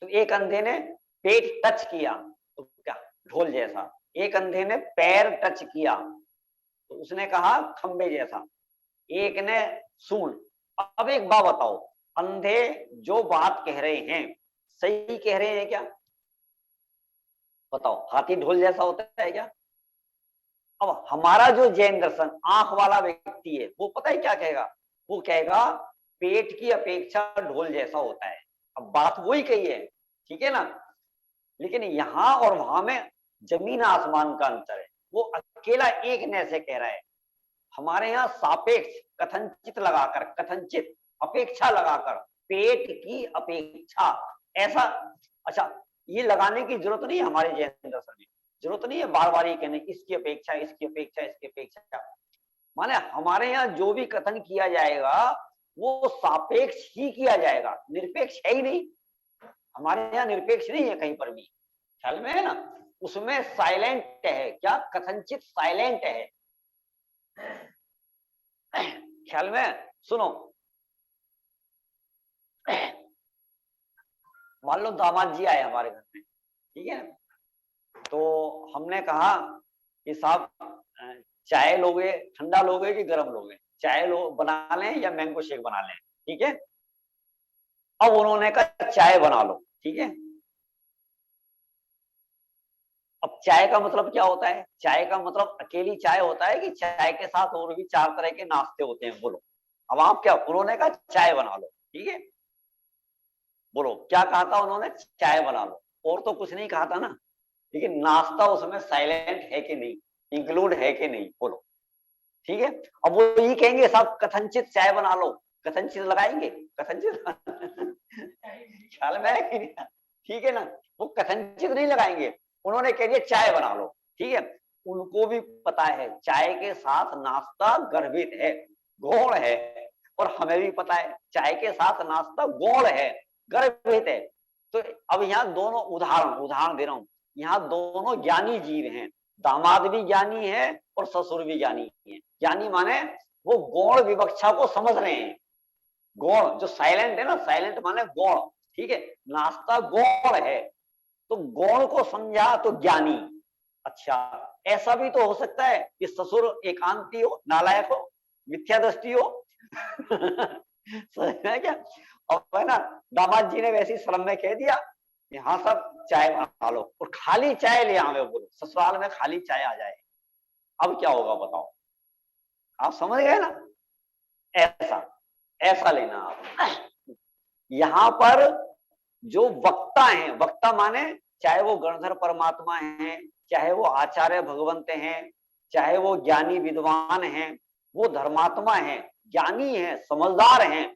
तो एक अंधे ने पेट टच किया तो क्या ढोल जैसा, एक अंधे ने पैर टच किया तो उसने कहा खंबे जैसा, एक ने सूंड। अब एक बात बताओ, अंधे जो बात कह रहे हैं सही कह रहे हैं क्या, बताओ, हाथी ढोल जैसा होता है क्या। अब हमारा जो जैन दर्शन आंख वाला व्यक्ति है वो पता है क्या कहेगा, वो कहेगा पेट की अपेक्षा ढोल जैसा होता है। अब बात वही कही है, ठीक है ना, लेकिन यहां और वहां में जमीन आसमान का अंतर है। वो अकेला एक ने से कह रहा है, हमारे यहाँ सापेक्ष कथनचित लगाकर, कथनचित अपेक्षा लगाकर, पेट की अपेक्षा, ऐसा, अच्छा ये लगाने की जरूरत नहीं है हमारे जैन दर्शन में, जरूरत नहीं है बार बार ये कहने इसकी अपेक्षा, इसकी अपेक्षा, इसकी अपेक्षा। माने हमारे यहाँ जो भी कथन किया जाएगा वो सापेक्ष ही किया जाएगा, निरपेक्ष है ही नहीं। हमारे यहाँ निरपेक्ष नहीं है कहीं पर भी, ख्याल में है ना। उसमें साइलेंट है, क्या कथनचित साइलेंट है, ख्याल में। सुनो, मान लो दामाद जी आए हमारे घर में, ठीक है, तो हमने कहा कि साहब चाय लोगे, ठंडा लोगे कि गर्म लोगे, चाय बना लें या मैंगो शेक बना लें, ठीक है। अब उन्होंने कहा चाय बना लो, ठीक है। अब चाय का मतलब क्या होता है? चाय का मतलब अकेली चाय होता है कि चाय के साथ और भी 4 तरह के नाश्ते होते हैं? बोलो। अब आप क्या, उन्होंने कहा चाय बना लो, ठीक है। बोलो क्या कहा था उन्होंने? चाय बना लो, और तो कुछ नहीं कहा था ना। लेकिन नाश्ता उसमें साइलेंट है कि नहीं, इंक्लूड है कि नहीं? बोलो, ठीक है। अब वो ये कहेंगे साहब कथनचित चाय बना लो, कथनचित लगाएंगे, कथनचित ख्याल में है कि नहीं? ठीक है ना, वो कथनचित नहीं लगाएंगे, उन्होंने कह दिया चाय बना लो, ठीक है। उनको भी पता है चाय के साथ नाश्ता गर्भित है, गौण है, और हमें भी पता है चाय के साथ नाश्ता गौण है, गर्भित है। तो अब यहाँ दोनों उदाहरण दे रहा हूं, यहाँ दोनों ज्ञानी जीव हैं, दामाद भी ज्ञानी है और ससुर भी ज्ञानी है। ज्ञानी माने वो गौण विवक्षा को समझ रहे हैं। गौण जो साइलेंट है ना, साइलेंट माने गौण, ठीक है। नाश्ता गौण है, तो गौण को समझा तो ज्ञानी। अच्छा, ऐसा भी तो हो सकता है कि ससुर एकांती हो, नालायक हो, मिथ्या दृष्टि हो समझ में क्या? और है ना, दामाद जी ने वैसी शर्म में कह दिया हाँ सब चाय बना लो, और खाली चाय ले आवे, बोलो ससुराल में खाली चाय आ जाए, अब क्या होगा बताओ? आप समझ गए ना? ऐसा ऐसा लेना आप। यहां पर जो वक्ता हैं, वक्ता माने चाहे वो गणधर परमात्मा हैं, चाहे वो आचार्य भगवंत हैं, चाहे वो ज्ञानी विद्वान हैं, वो धर्मात्मा हैं, ज्ञानी हैं, समझदार हैं,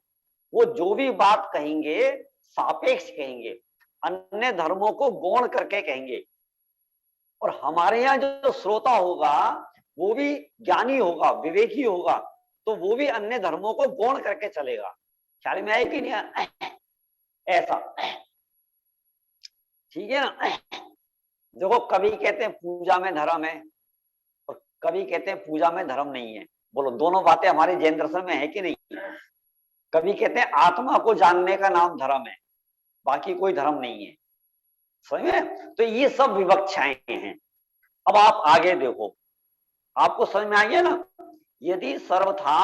वो जो भी बात कहेंगे सापेक्ष कहेंगे, अन्य धर्मों को गौण करके कहेंगे। और हमारे यहाँ जो श्रोता होगा वो भी ज्ञानी होगा, विवेकी होगा, तो वो भी अन्य धर्मों को गौण करके चलेगा। ख्याल में आए कि नहीं? ऐसा, ठीक है ना। देखो कभी कहते हैं पूजा में धर्म है, और कभी कहते हैं पूजा में धर्म नहीं है। बोलो दोनों बातें हमारे जैन दर्शन में है कि नहीं? कभी कहते हैं आत्मा को जानने का नाम धर्म है, बाकी कोई धर्म नहीं है, समझ में? तो ये सब विवक्षाएं हैं। अब आप आगे देखो, आपको समझ में आ गया ना? यदि सर्वथा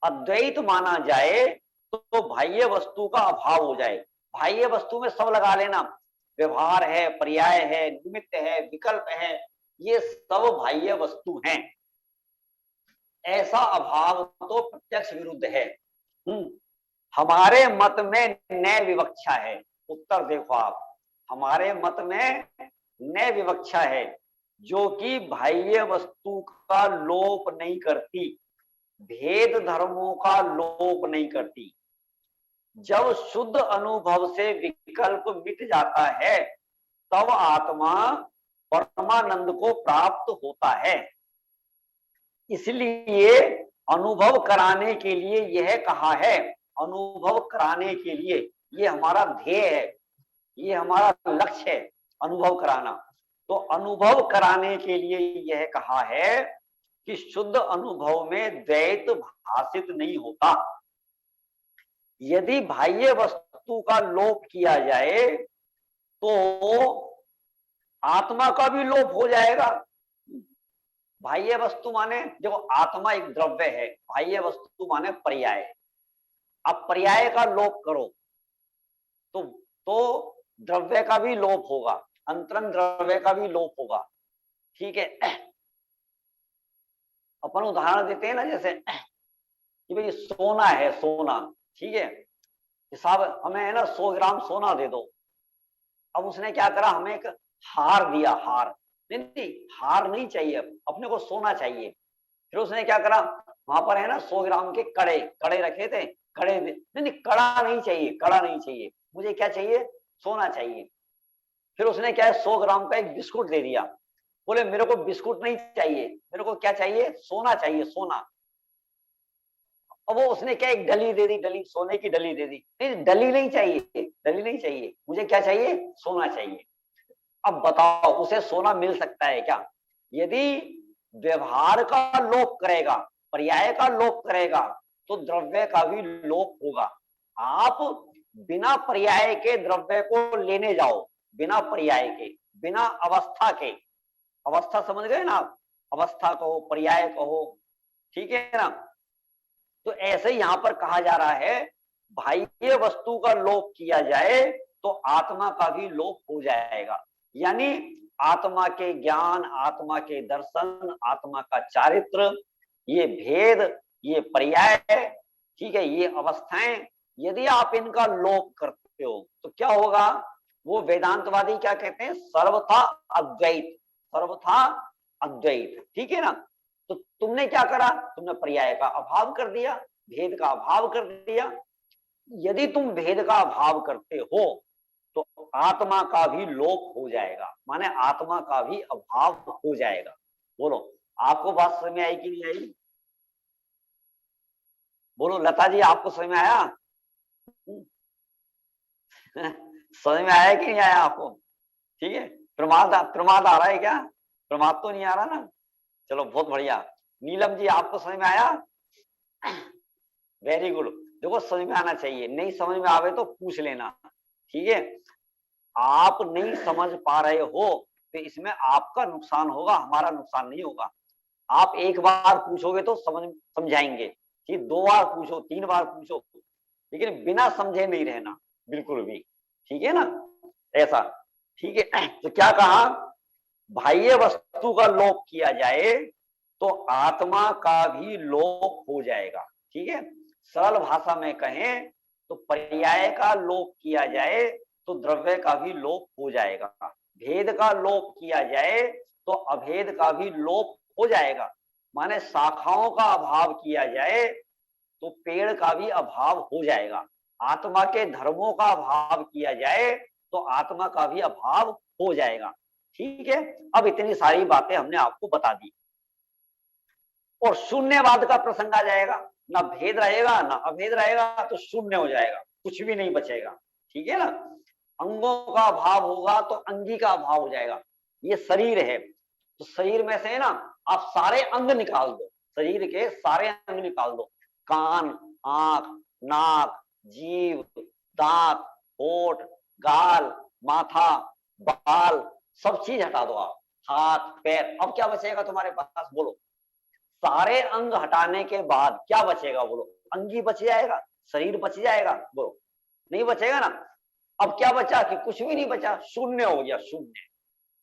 अद्वैत माना जाए तो बाह्य वस्तु का अभाव हो जाए। बाह्य वस्तु में सब लगा लेना, व्यवहार है, पर्याय है, निमित्त है, विकल्प है, ये सब बाह्य वस्तु हैं। ऐसा अभाव तो प्रत्यक्ष विरुद्ध है। हमारे मत में नए विवक्षा है। उत्तर देखो आप, हमारे मत में नए विवक्षा है जो कि बाह्य वस्तु का लोप नहीं करती, भेद धर्मों का लोप नहीं करती। जब शुद्ध अनुभव से विकल्प मिट जाता है तब आत्मा परमानंद को प्राप्त होता है। इसलिए अनुभव कराने के लिए यह कहा है, अनुभव कराने के लिए, ये हमारा ध्येय है, ये हमारा लक्ष्य है, अनुभव कराना। तो अनुभव कराने के लिए यह कहा है कि शुद्ध अनुभव में द्वैत भाषित नहीं होता। यदि बाह्य वस्तु का लोप किया जाए तो आत्मा का भी लोप हो जाएगा। बाह्य वस्तु माने देखो, आत्मा एक द्रव्य है, बाह्य वस्तु माने पर्याय। अब पर्याय का लोप करो तो द्रव्य का भी लोप होगा, अंतरंग द्रव्य का भी लोप होगा, ठीक है। अपन उदाहरण देते हैं ना, जैसे कि भाई सोना है, सोना, ठीक है, साहब हमें है ना 100 ग्राम सोना दे दो। अब उसने क्या करा, हमें एक हार दिया, हार नहीं, हार नहीं चाहिए, अपने को सोना चाहिए। फिर उसने क्या करा, वहां पर है ना 100 ग्राम के कड़े रखे थे, कड़े नहीं, कड़ा नहीं चाहिए, कड़ा नहीं चाहिए, मुझे क्या चाहिए, सोना चाहिए। फिर उसने क्या है 100 ग्राम का एक बिस्कुट दे दिया, बोले मेरे को बिस्कुट नहीं चाहिए, मेरे को क्या चाहिए, सोना चाहिए, सोना। और वो उसने क्या एक डली दे दी, डली सोने की डली दे दी। नहीं, डली नहीं चाहिए, डली नहीं चाहिए, मुझे क्या चाहिए, सोना चाहिए। अब बताओ उसे सोना मिल सकता है क्या? यदि व्यवहार का लोप करेगा, पर्याय का लोप करेगा, तो द्रव्य का भी लोप होगा। आप बिना पर्याय के द्रव्य को लेने जाओ, बिना पर्याय के, बिना अवस्था के, अवस्था समझ गए ना आप, अवस्था कहो, पर्याय कहो, ठीक है ना। तो ऐसे यहां पर कहा जा रहा है, बाह्य वस्तु का लोप किया जाए तो आत्मा का भी लोप हो जाएगा। यानी आत्मा के ज्ञान, आत्मा के दर्शन, आत्मा का चारित्र, ये भेद, ये पर्याय, ठीक है, ये अवस्थाएं, यदि आप इनका लोप करते हो तो क्या होगा? वो वेदांतवादी क्या कहते हैं? सर्वथा अद्वैत, सर्वथा अद्वैत, ठीक है ना। तो तुमने क्या करा? तुमने पर्याय का अभाव कर दिया, भेद का अभाव कर दिया। यदि तुम भेद का अभाव करते हो तो आत्मा का भी लोप हो जाएगा, माने आत्मा का भी अभाव हो जाएगा। बोलो, आपको बात समझ में आई कि नहीं आई? बोलो लता जी, आपको समझ में आया? समझ में आया कि नहीं आया आपको? ठीक है, प्रमाद आ रहा है क्या? प्रमाद तो नहीं आ रहा ना? चलो बहुत बढ़िया। नीलम जी, आपको समझ में आया? Very good. देखो समझ में आना चाहिए, नहीं समझ में आवे तो पूछ लेना, ठीक है। आप नहीं समझ पा रहे हो तो इसमें आपका नुकसान होगा, हमारा नुकसान नहीं होगा। आप एक बार पूछोगे तो समझाएंगे, ठीक, 2 बार पूछो, 3 बार पूछो, लेकिन बिना समझे नहीं रहना बिल्कुल भी, ठीक है ना, ऐसा, ठीक है। तो क्या कहा? बाह्य वस्तु का लोप किया जाए तो आत्मा का भी लोप हो जाएगा, ठीक है। सरल भाषा में कहें तो पर्याय का लोप किया जाए तो द्रव्य का भी लोप हो जाएगा, भेद का लोप किया जाए तो अभेद का भी लोप हो जाएगा, माने शाखाओं का अभाव किया जाए तो पेड़ का भी अभाव हो जाएगा, आत्मा के धर्मों का अभाव किया जाए तो आत्मा का भी अभाव हो जाएगा, ठीक है। अब इतनी सारी बातें हमने आपको बता दी और शून्यवाद का प्रसंग आ जाएगा, ना भेद रहेगा ना अभेद रहेगा, तो शून्य हो जाएगा, कुछ भी नहीं बचेगा, ठीक है ना। अंगों का अभाव होगा तो अंगी का अभाव हो जाएगा। ये शरीर है तो शरीर में से ना आप सारे अंग निकाल दो, शरीर के सारे अंग निकाल दो, कान, आंख, नाक, जीभ, दांत, होठ, गाल, माथा, बाल, सब चीज हटा दो आप, हाथ, पैर, अब क्या बचेगा तुम्हारे पास? बोलो, सारे अंग हटाने के बाद क्या बचेगा? बोलो, अंगी बच जाएगा, शरीर बच जाएगा? बोलो, नहीं बचेगा ना। अब क्या बचा? कि कुछ भी नहीं बचा, शून्य हो गया, शून्य।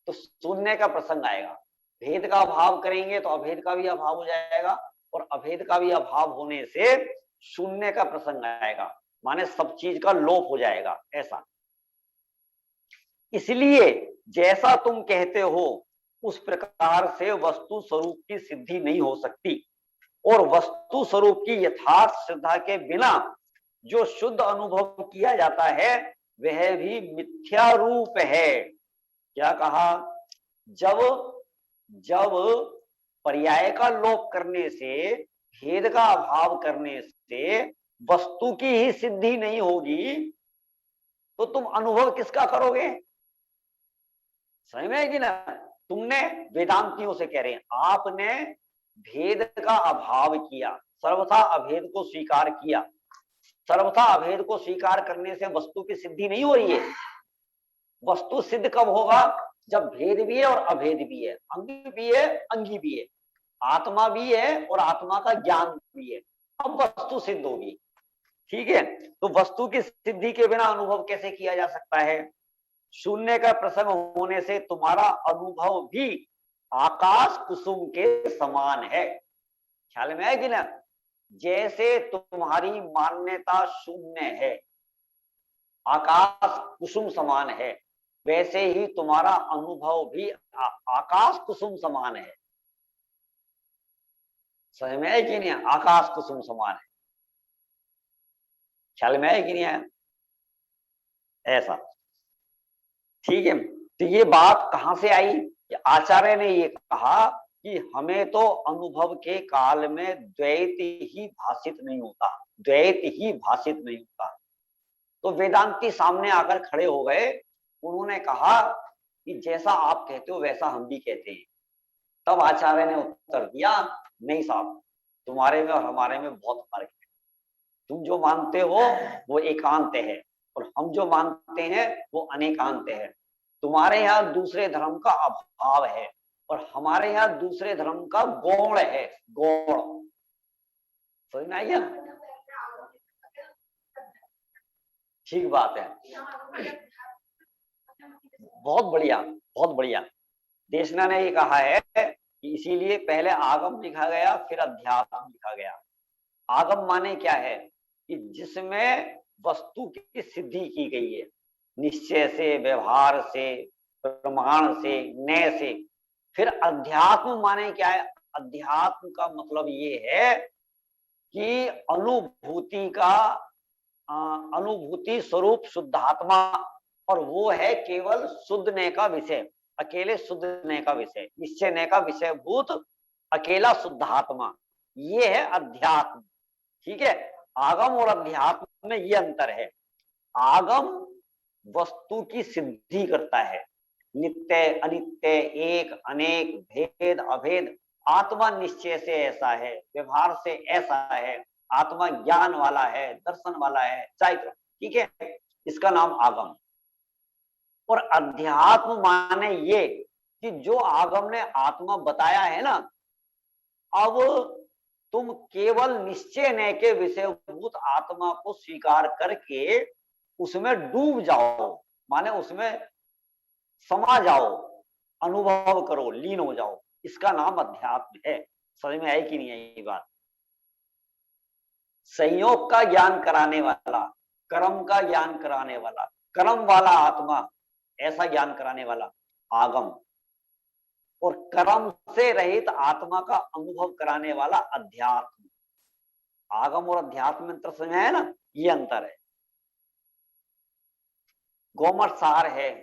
तो शून्य का प्रसंग आएगा, भेद का अभाव करेंगे तो अभेद का भी अभाव हो जाएगा और अभेद का भी अभाव होने से शून्य का प्रसंग आएगा, माने सब चीज का लोप हो जाएगा, ऐसा। इसलिए जैसा तुम कहते हो उस प्रकार से वस्तु स्वरूप की सिद्धि नहीं हो सकती और वस्तु स्वरूप की यथार्थ श्रद्धा के बिना जो शुद्ध अनुभव किया जाता है वह भी मिथ्या रूप है। क्या कहा? जब जब पर्याय का लोप करने से, भेद का अभाव करने से वस्तु की ही सिद्धि नहीं होगी तो तुम अनुभव किसका करोगे? समझ में आएगी ना। तुमने वेदांतियों से कह रहे हैं, आपने भेद का अभाव किया, सर्वथा अभेद को स्वीकार किया, सर्वथा अभेद को स्वीकार करने से वस्तु की सिद्धि नहीं हो रही है। वस्तु सिद्ध कब होगा? जब भेद भी है और अभेद भी है, अंग भी है अंगी भी है, आत्मा भी है और आत्मा का ज्ञान भी है, अब वस्तु सिद्ध होगी, ठीक है। तो वस्तु की सिद्धि के बिना अनुभव कैसे किया जा सकता है? शून्य का प्रसंग होने से तुम्हारा अनुभव भी आकाश कुसुम के समान है। ख्याल में है कि ना? जैसे तुम्हारी मान्यता शून्य है, आकाश कुसुम समान है, वैसे ही तुम्हारा अनुभव भी आकाश कुसुम समान है। समझ में है कि नहीं? आकाश कुसुम समान है। ख्याल में है कि नहीं है? ऐसा, ठीक है। तो ये बात कहां से आई? आचार्य ने ये कहा कि हमें तो अनुभव के काल में द्वैत ही भाषित नहीं होता, द्वैत ही भाषित नहीं होता। तो वेदांती सामने आकर खड़े हो गए, उन्होंने कहा कि जैसा आप कहते हो वैसा हम भी कहते हैं। तब आचार्य ने उत्तर दिया, नहीं साहब, तुम्हारे में और हमारे में बहुत फर्क है। तुम जो मानते हो वो एकांत है और हम जो मानते हैं वो अनेकांत है। तुम्हारे यहाँ दूसरे धर्म का अभाव है और हमारे यहाँ दूसरे धर्म का गौण है, गौण। समझ में आई है? ठीक बात है, बहुत बढ़िया, बहुत बढ़िया। देशना ने ये कहा है कि इसीलिए पहले आगम लिखा गया, फिर अध्यात्म लिखा गया। आगम माने क्या है कि जिसमें वस्तु की सिद्धि की गई है, निश्चय से, व्यवहार से, प्रमाण से, न्याय से। फिर अध्यात्म माने क्या है? अध्यात्म का मतलब ये है कि अनुभूति का अनुभूति स्वरूप शुद्धात्मा, और वो है केवल शुद्धने का विषय, अकेले शुद्धने का विषय, निश्चयने का विषय भूत अकेला शुद्धात्मा, ये है अध्यात्म। ठीक है, आगम और अध्यात्म में ये अंतर है। आगम वस्तु की सिद्धि करता है, नित्य अनित्य, एक अनेक, भेद अभेद। आत्मा निश्चय से ऐसा है, व्यवहार से ऐसा है, आत्मा ज्ञान वाला है, दर्शन वाला है, चारित्र। ठीक है, इसका नाम आगम। और अध्यात्म माने ये कि जो आगम ने आत्मा बताया है ना, अब तुम केवल निश्चय न के विषयभूत आत्मा को स्वीकार करके उसमें डूब जाओ, माने उसमें समा जाओ, अनुभव करो, लीन हो जाओ। इसका नाम अध्यात्म है। समझ में आई कि नहीं आई बात? संयोग का ज्ञान कराने वाला, कर्म का ज्ञान कराने वाला, कर्म वाला आत्मा, ऐसा ज्ञान कराने वाला आगम, और कर्म से रहित आत्मा का अनुभव कराने वाला अध्यात्म। आगम और अध्यात्म में अंतर समझ में है ना? ये अंतर है। गोमठ सार है,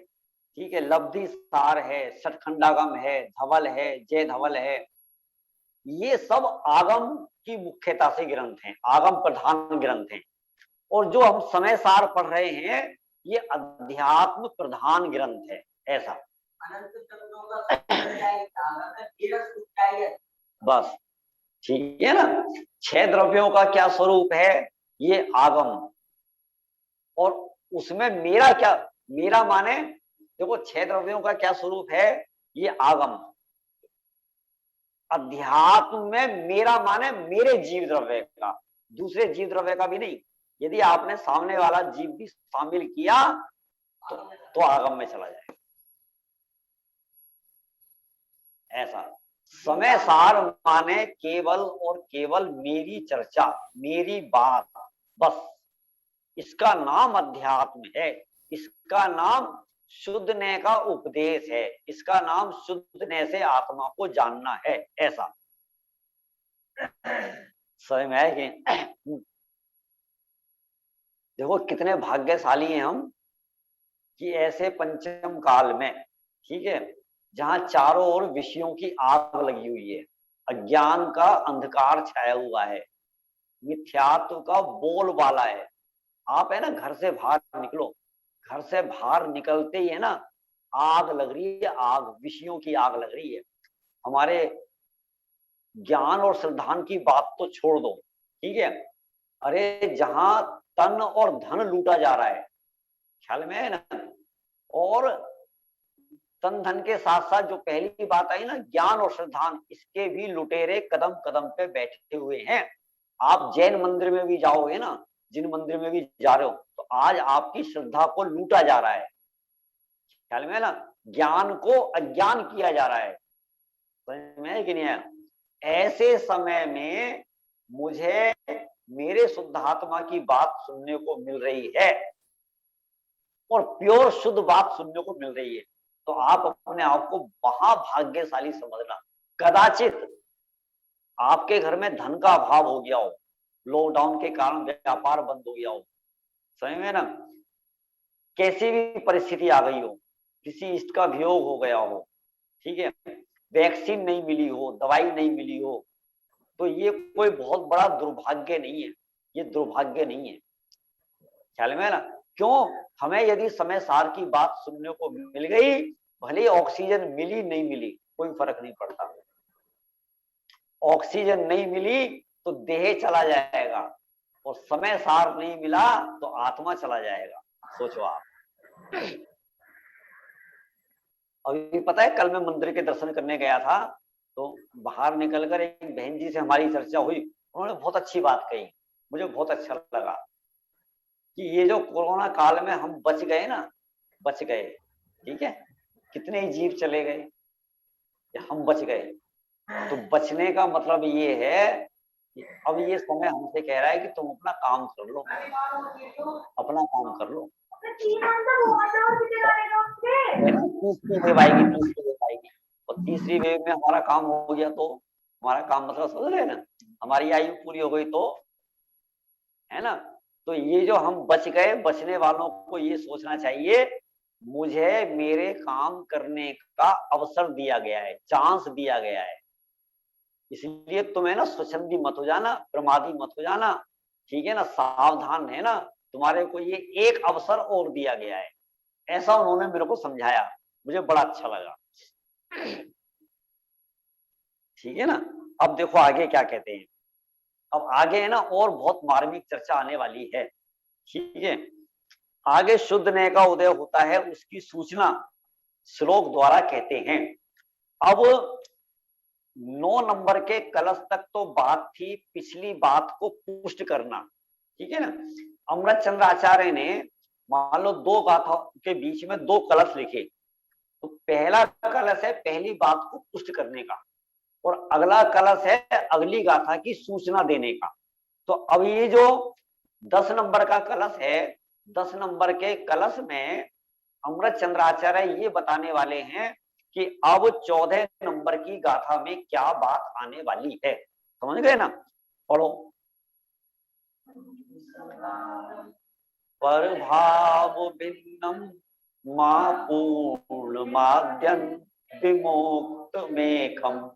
ठीक है, लब्धि सार है, षटखंडागम है, धवल है, जय धवल है। ये सब आगम की मुख्यता से ग्रंथ हैं, आगम प्रधान ग्रंथ हैं। और जो हम समय सार पढ़ रहे हैं ये अध्यात्म प्रधान ग्रंथ है। ऐसा बस, ठीक है ना? 6 द्रव्यों का क्या स्वरूप है? ये आगम। और उसमें मेरा क्या, मेरा माने देखो 6 द्रव्यों का क्या स्वरूप है? ये आगम। अध्यात्म में मेरा माने मेरे जीव द्रव्य का, दूसरे जीव द्रव्य का भी नहीं। यदि आपने सामने वाला जीव भी शामिल किया तो आगम में चला जाए। ऐसा समय सार माने केवल और केवल मेरी चर्चा, मेरी बात, बस। इसका नाम अध्यात्म है, इसका नाम शुद्धने का उपदेश है, इसका नाम शुद्धने से आत्मा को जानना है। ऐसा समझ में है कि? देखो कितने भाग्यशाली हैं हम कि ऐसे पंचम काल में, ठीक है, जहां चारों ओर विषयों की आग लगी हुई है, अज्ञान का अंधकार छाया हुआ है, मिथ्यात्व का बोलबाला है। आप है ना, घर से बाहर निकलो, घर से बाहर निकलते ही है ना, आग लग रही है, आग, विषयों की आग लग रही है। हमारे ज्ञान और श्रद्धान की बात तो छोड़ दो, ठीक है, अरे जहां तन और धन लूटा जा रहा है, ख्याल में है ना, और तन धन के साथ साथ जो पहली बात आई ना, ज्ञान और श्रद्धान, इसके भी लुटेरे कदम कदम पे बैठे हुए हैं। आप जैन मंदिर में भी जाओगे ना, जिन मंदिर में भी जा रहे हो, तो आज आपकी श्रद्धा को लूटा जा रहा है, ख्याल में है ना, ज्ञान को अज्ञान किया जा रहा है। समझ में है कि नहीं है? ऐसे समय में मुझे मेरे शुद्धात्मा की बात सुनने को मिल रही है और प्योर शुद्ध बात सुनने को मिल रही है, तो आप अपने आप को महाभाग्यशाली समझना। कदाचित आपके घर में धन का अभाव हो गया हो, लॉकडाउन के कारण व्यापार बंद हो गया हो, समझ में ना, कैसी भी परिस्थिति आ गई हो, किसी इष्ट का वियोग हो गया हो, ठीक है, वैक्सीन नहीं मिली हो, दवाई नहीं मिली हो, तो ये कोई बहुत बड़ा दुर्भाग्य नहीं है, ये दुर्भाग्य नहीं है। ख्याल में है ना? क्यों? हमें यदि समय सार की बात सुनने को मिल गई, भले ऑक्सीजन मिली नहीं मिली कोई फर्क नहीं पड़ता। ऑक्सीजन नहीं मिली तो देह चला जाएगा, और समय सार नहीं मिला तो आत्मा चला जाएगा। सोचो आप। अभी पता है, कल मैं मंदिर के दर्शन करने गया था, तो बाहर निकलकर एक बहन जी से हमारी चर्चा हुई। उन्होंने बहुत अच्छी बात कही, मुझे बहुत अच्छा लगा कि ये जो कोरोना काल में हम बच गए ना, बच गए, ठीक है, कितने ही जीव चले गए, हम बच गए। तो बचने का मतलब ये है कि अब ये समय हमसे कह रहा है कि तुम अपना काम कर लो, अपना काम कर लो। तीसरी वेव आएगी, तीसरी वेव आएगी, और तीसरी वेव में हमारा काम हो गया तो हमारा काम मतलब समझ रहे ना, हमारी आयु पूरी हो गई तो, है ना? तो ये जो हम बच गए, बचने वालों को ये सोचना चाहिए, मुझे मेरे काम करने का अवसर दिया गया है, चांस दिया गया है, इसलिए तुम्हें ना स्वच्छंदी मत हो जाना, प्रमादी मत हो जाना, ठीक है ना, सावधान है ना, तुम्हारे को ये एक अवसर और दिया गया है। ऐसा उन्होंने मेरे को समझाया, मुझे बड़ा अच्छा लगा। ठीक है ना? अब देखो आगे क्या कहते हैं। अब आगे है ना और बहुत मार्मिक चर्चा आने वाली है। ठीक है, आगे शुद्ध नय का उदय होता है, उसकी सूचना श्लोक द्वारा कहते हैं। अब 9 नंबर के कलश तक तो बात थी पिछली बात को पुष्ट करना, ठीक है ना। अमृत चंद्र आचार्य ने मान लो 2 गाथाओं के बीच में 2 कलश लिखे, तो पहला कलश है पहली बात को पुष्ट करने का, और अगला कलश है अगली गाथा की सूचना देने का। तो अब ये जो 10 नंबर का कलश है, 10 नंबर के कलश में अमृत चंद्राचार्य ये बताने वाले हैं कि अब 14 नंबर की गाथा में क्या बात आने वाली है। समझ गए ना? पढ़ो। पर भाव भिन्नम मां पूर्ण माद्यन विमुक्त मेकम।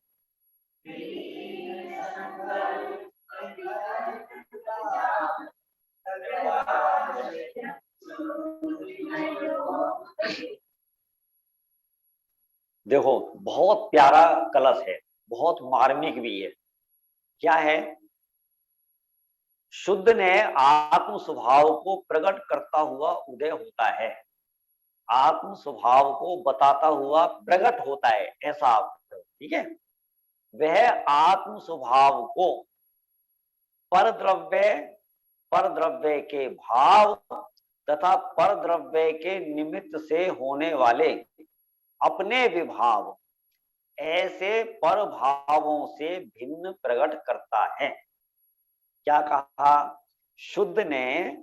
देखो बहुत प्यारा कलश है, बहुत मार्मिक भी है। क्या है? शुद्ध ने आत्म स्वभाव को प्रकट करता हुआ उदय होता है, आत्म स्वभाव को बताता हुआ प्रकट होता है, ऐसा आप, ठीक है। वह आत्म स्वभाव को परद्रव्य के भाव तथा परद्रव्य के निमित्त से होने वाले अपने विभाव, ऐसे पर भावों से भिन्न प्रकट करता है। क्या कहा? शुद्ध ने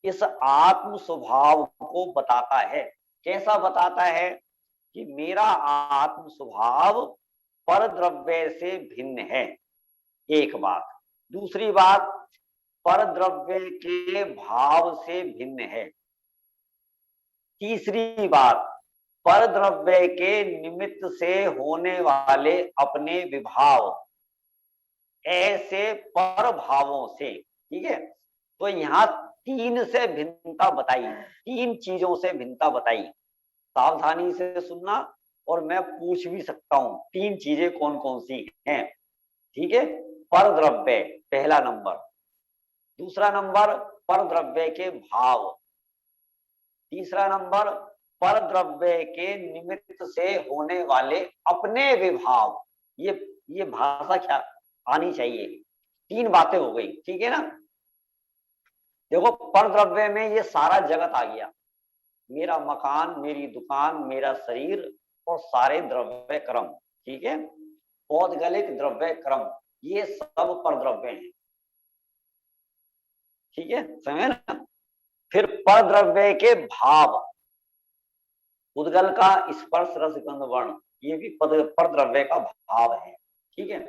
इस आत्म स्वभाव को बताता है। कैसा बताता है? कि मेरा आत्म स्वभाव परद्रव्य से भिन्न है, एक बात। दूसरी बात, परद्रव्य के भाव से भिन्न है। तीसरी बात, परद्रव्य के निमित्त से होने वाले अपने विभाव, ऐसे पर भावों से, ठीक है। तो यहाँ 3 से भिन्नता बताई, 3 चीजों से भिन्नता बताई। सावधानी से सुनना, और मैं पूछ भी सकता हूं 3 चीजें कौन कौन सी हैं, ठीक है। परद्रव्य पहला नंबर, दूसरा नंबर परद्रव्य के भाव, तीसरा नंबर परद्रव्य के निमित्त से होने वाले अपने विभाव। ये भाषा क्या आनी चाहिए? 3 बातें हो गई, ठीक है ना। देखो परद्रव्य में ये सारा जगत आ गया, मेरा मकान, मेरी दुकान, मेरा शरीर और सारे द्रव्य क्रम, ठीक है। पौद्गलिक द्रव्य क्रम, ये सब परद्रव्य हैं, ठीक है, समझे ना। फिर परद्रव्य के भाव, उद्गल का स्पर्श रस गंध वर्ण, ये भी परद्रव्य का भाव है, ठीक है।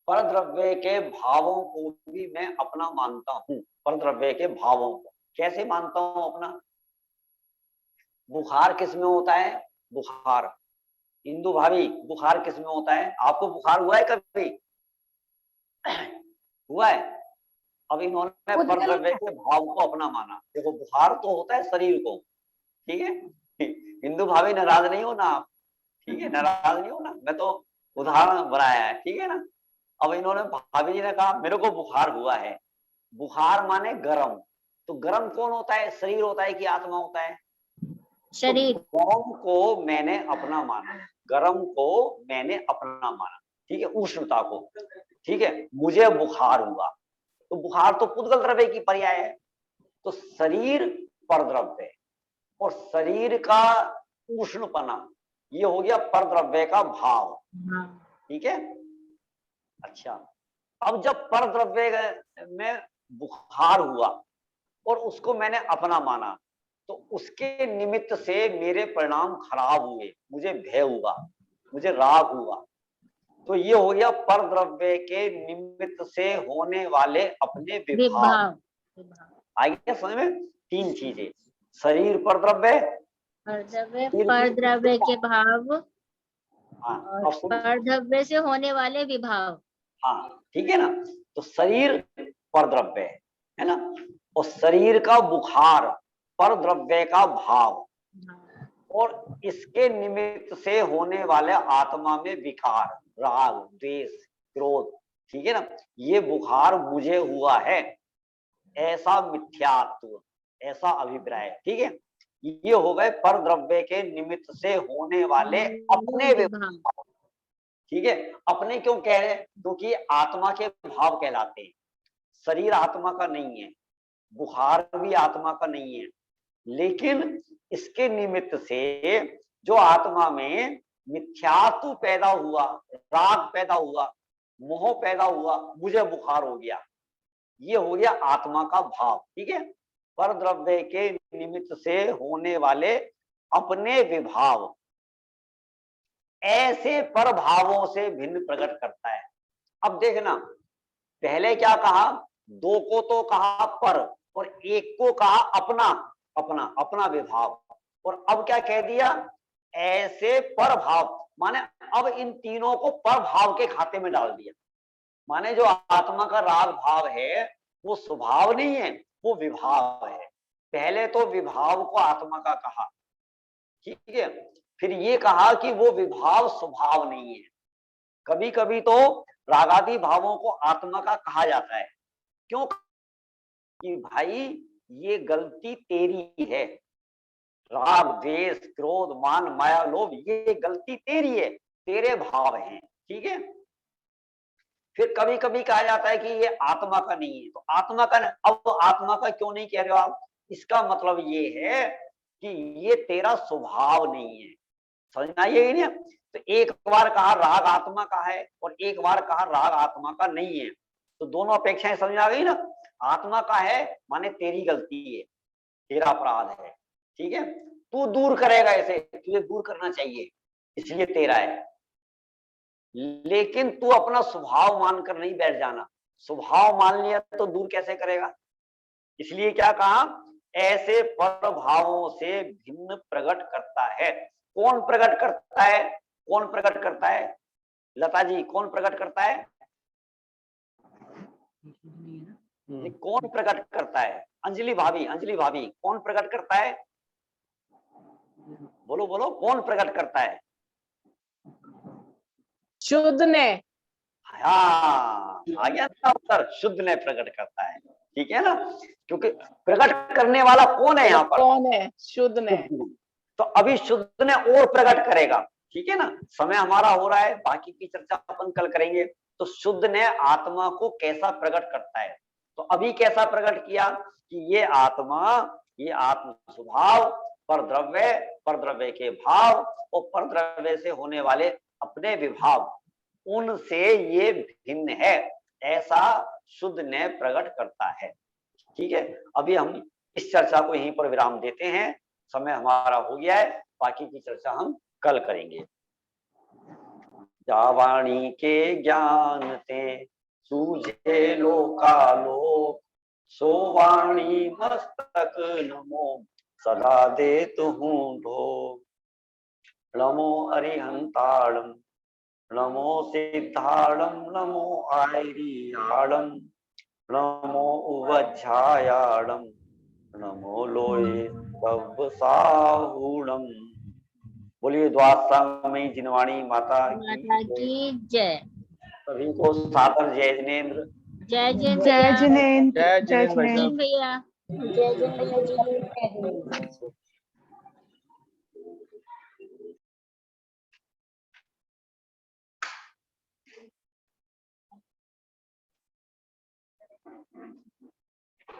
परद्रव्य के भावों को भी मैं अपना मानता हूं। परद्रव्य के भावों को कैसे मानता हूं अपना? बुखार किस में होता है? बुखार इंदु भाभी, बुखार किस में होता है? आपको बुखार हुआ है कभी? हुआ है? अब इन्होंने उद्गल परद्रव्य के भाव को अपना माना। देखो बुखार तो होता है शरीर को, ठीक है। इंदु भाभी नाराज नहीं हो ना आप, ठीक है, नाराज नहीं हो ना, मैं तो उदाहरण बनाया है, ठीक है ना। अब इन्होंने, भाभी जी ने कहा मेरे को बुखार हुआ है। बुखार माने गरम, तो गरम कौन होता है? शरीर होता है कि आत्मा होता है? शरीर। तो गरम को मैंने अपना माना, गरम को मैंने अपना माना, ठीक है, उष्णता को, ठीक है। मुझे बुखार हुआ, तो बुखार तो पुद्गल द्रव्य की पर्याय है, तो शरीर परद्रव्य है और शरीर का उष्णपना, ये हो गया परद्रव्य का भाव, ठीक है। अच्छा, अब जब परद्रव्य में बुखार हुआ और उसको मैंने अपना माना, तो उसके निमित्त से मेरे परिणाम खराब हुए, मुझे भय हुआ, मुझे राग हुआ, तो ये हो गया परद्रव्य के निमित्त से होने वाले अपने विभाव। आगे समझ में? तीन चीजें, शरीर परद्रव्य, परद्रव्य के भाव और हाँ, परद्रव्य से होने वाले विभाव। हाँ, ठीक है ना। तो शरीर परद्रव्य है ना, और शरीर का बुखार परद्रव्य का भाव, और इसके निमित्त से होने वाले आत्मा में विकार, राग, द्वेष, क्रोध, ठीक है ना, ये बुखार मुझे हुआ है, ऐसा मिथ्यात्व, ऐसा अभिप्राय, ठीक है। ये हो गए परद्रव्य के निमित्त से होने वाले अपने विभाव, ठीक है। अपने क्यों कह रहे हैं? क्योंकि आत्मा के भाव कहलाते हैं। शरीर आत्मा का नहीं है, बुखार भी आत्मा का नहीं है, लेकिन इसके निमित्त से जो आत्मा में मिथ्यात्व पैदा हुआ, राग पैदा हुआ, मोह पैदा हुआ, मुझे बुखार हो गया, ये हो गया आत्मा का भाव, ठीक है। परद्रव्य के निमित्त से होने वाले अपने विभाव ऐसे परभावों से भिन्न प्रकट करता है। अब देखना, पहले क्या कहा? दो को तो कहा पर, और एक को कहा अपना, अपना अपना विभाव, और अब क्या कह दिया? ऐसे परभाव, माने अब इन तीनों को परभाव के खाते में डाल दिया। माने जो आत्मा का राग भाव है वो स्वभाव नहीं है, वो विभाव है। पहले तो विभाव को आत्मा का कहा, ठीक है, फिर ये कहा कि वो विभाव स्वभाव नहीं है। कभी कभी तो रागादि भावों को आत्मा का कहा जाता है, क्यों? कि भाई ये गलती तेरी है, राग, द्वेष, क्रोध, मान, माया, लोभ, ये गलती तेरी है, तेरे भाव हैं, ठीक है। फिर कभी कभी कहा जाता है कि ये आत्मा का नहीं है, तो आत्मा का, अब आत्मा का क्यों नहीं कह रहे हो आप? इसका मतलब ये है कि ये तेरा स्वभाव नहीं है। समझ में आई है नहीं? तो एक बार कहा राग आत्मा का है और एक बार कहा राग आत्मा का नहीं है, तो दोनों अपेक्षाएं समझ में आ गई ना। आत्मा का है माने तेरी गलती है, तेरा अपराध है, ठीक है, तू दूर करेगा, ऐसे तुझे दूर करना चाहिए, इसलिए तेरा है। लेकिन तू अपना स्वभाव मानकर नहीं बैठ जाना, स्वभाव मान लिया तो दूर कैसे करेगा? इसलिए क्या कहा? ऐसे परभावों से भिन्न प्रकट करता है। कौन प्रकट करता है? कौन प्रकट करता है? लता जी, कौन प्रकट करता है? कौन प्रकट करता है? अंजलि भाभी, अंजलि भाभी, कौन प्रकट करता है? बोलो बोलो, कौन प्रकट करता है? शुद्ध ने। हाँ, आ गया ना उत्तर, शुद्ध ने प्रकट करता है, ठीक है ना। क्योंकि प्रकट करने वाला कौन है यहाँ पर? कौन है? शुद्ध ने। तो अभी शुद्ध ने और प्रकट करेगा, ठीक है ना। समय हमारा हो रहा है, बाकी की चर्चा अपन कल करेंगे। तो शुद्ध ने आत्मा को कैसा प्रकट करता है, तो अभी कैसा प्रकट किया कि ये आत्मा, ये आत्म स्वभाव, परद्रव्य, परद्रव्य के भाव और परद्रव्य से होने वाले अपने विभाव, उनसे ये भिन्न है, ऐसा शुद्ध ने प्रकट करता है, ठीक है। अभी हम इस चर्चा को यहीं पर विराम देते हैं, समय हमारा हो गया है, बाकी की चर्चा हम कल करेंगे। जावाणी के ज्ञान ते सूझे लोकालोक, सो वाणी मस्तक नमो सदा देत हूँ ढोक। नमो अरिहंताणम, नमो सिद्धाणम, नमो आयरियाणम, नमो उवध्यायाणम, नमो लोये साहूणम। बोलिए द्वादशामयी जिनवाणी माता की जय। सभी को सादर जय जिनेन्द्र। जय जय जय जिनेन्द्र। जय जय जिनेन्द्र भाई साहब। जिनेन्द्र। भैया। जय जय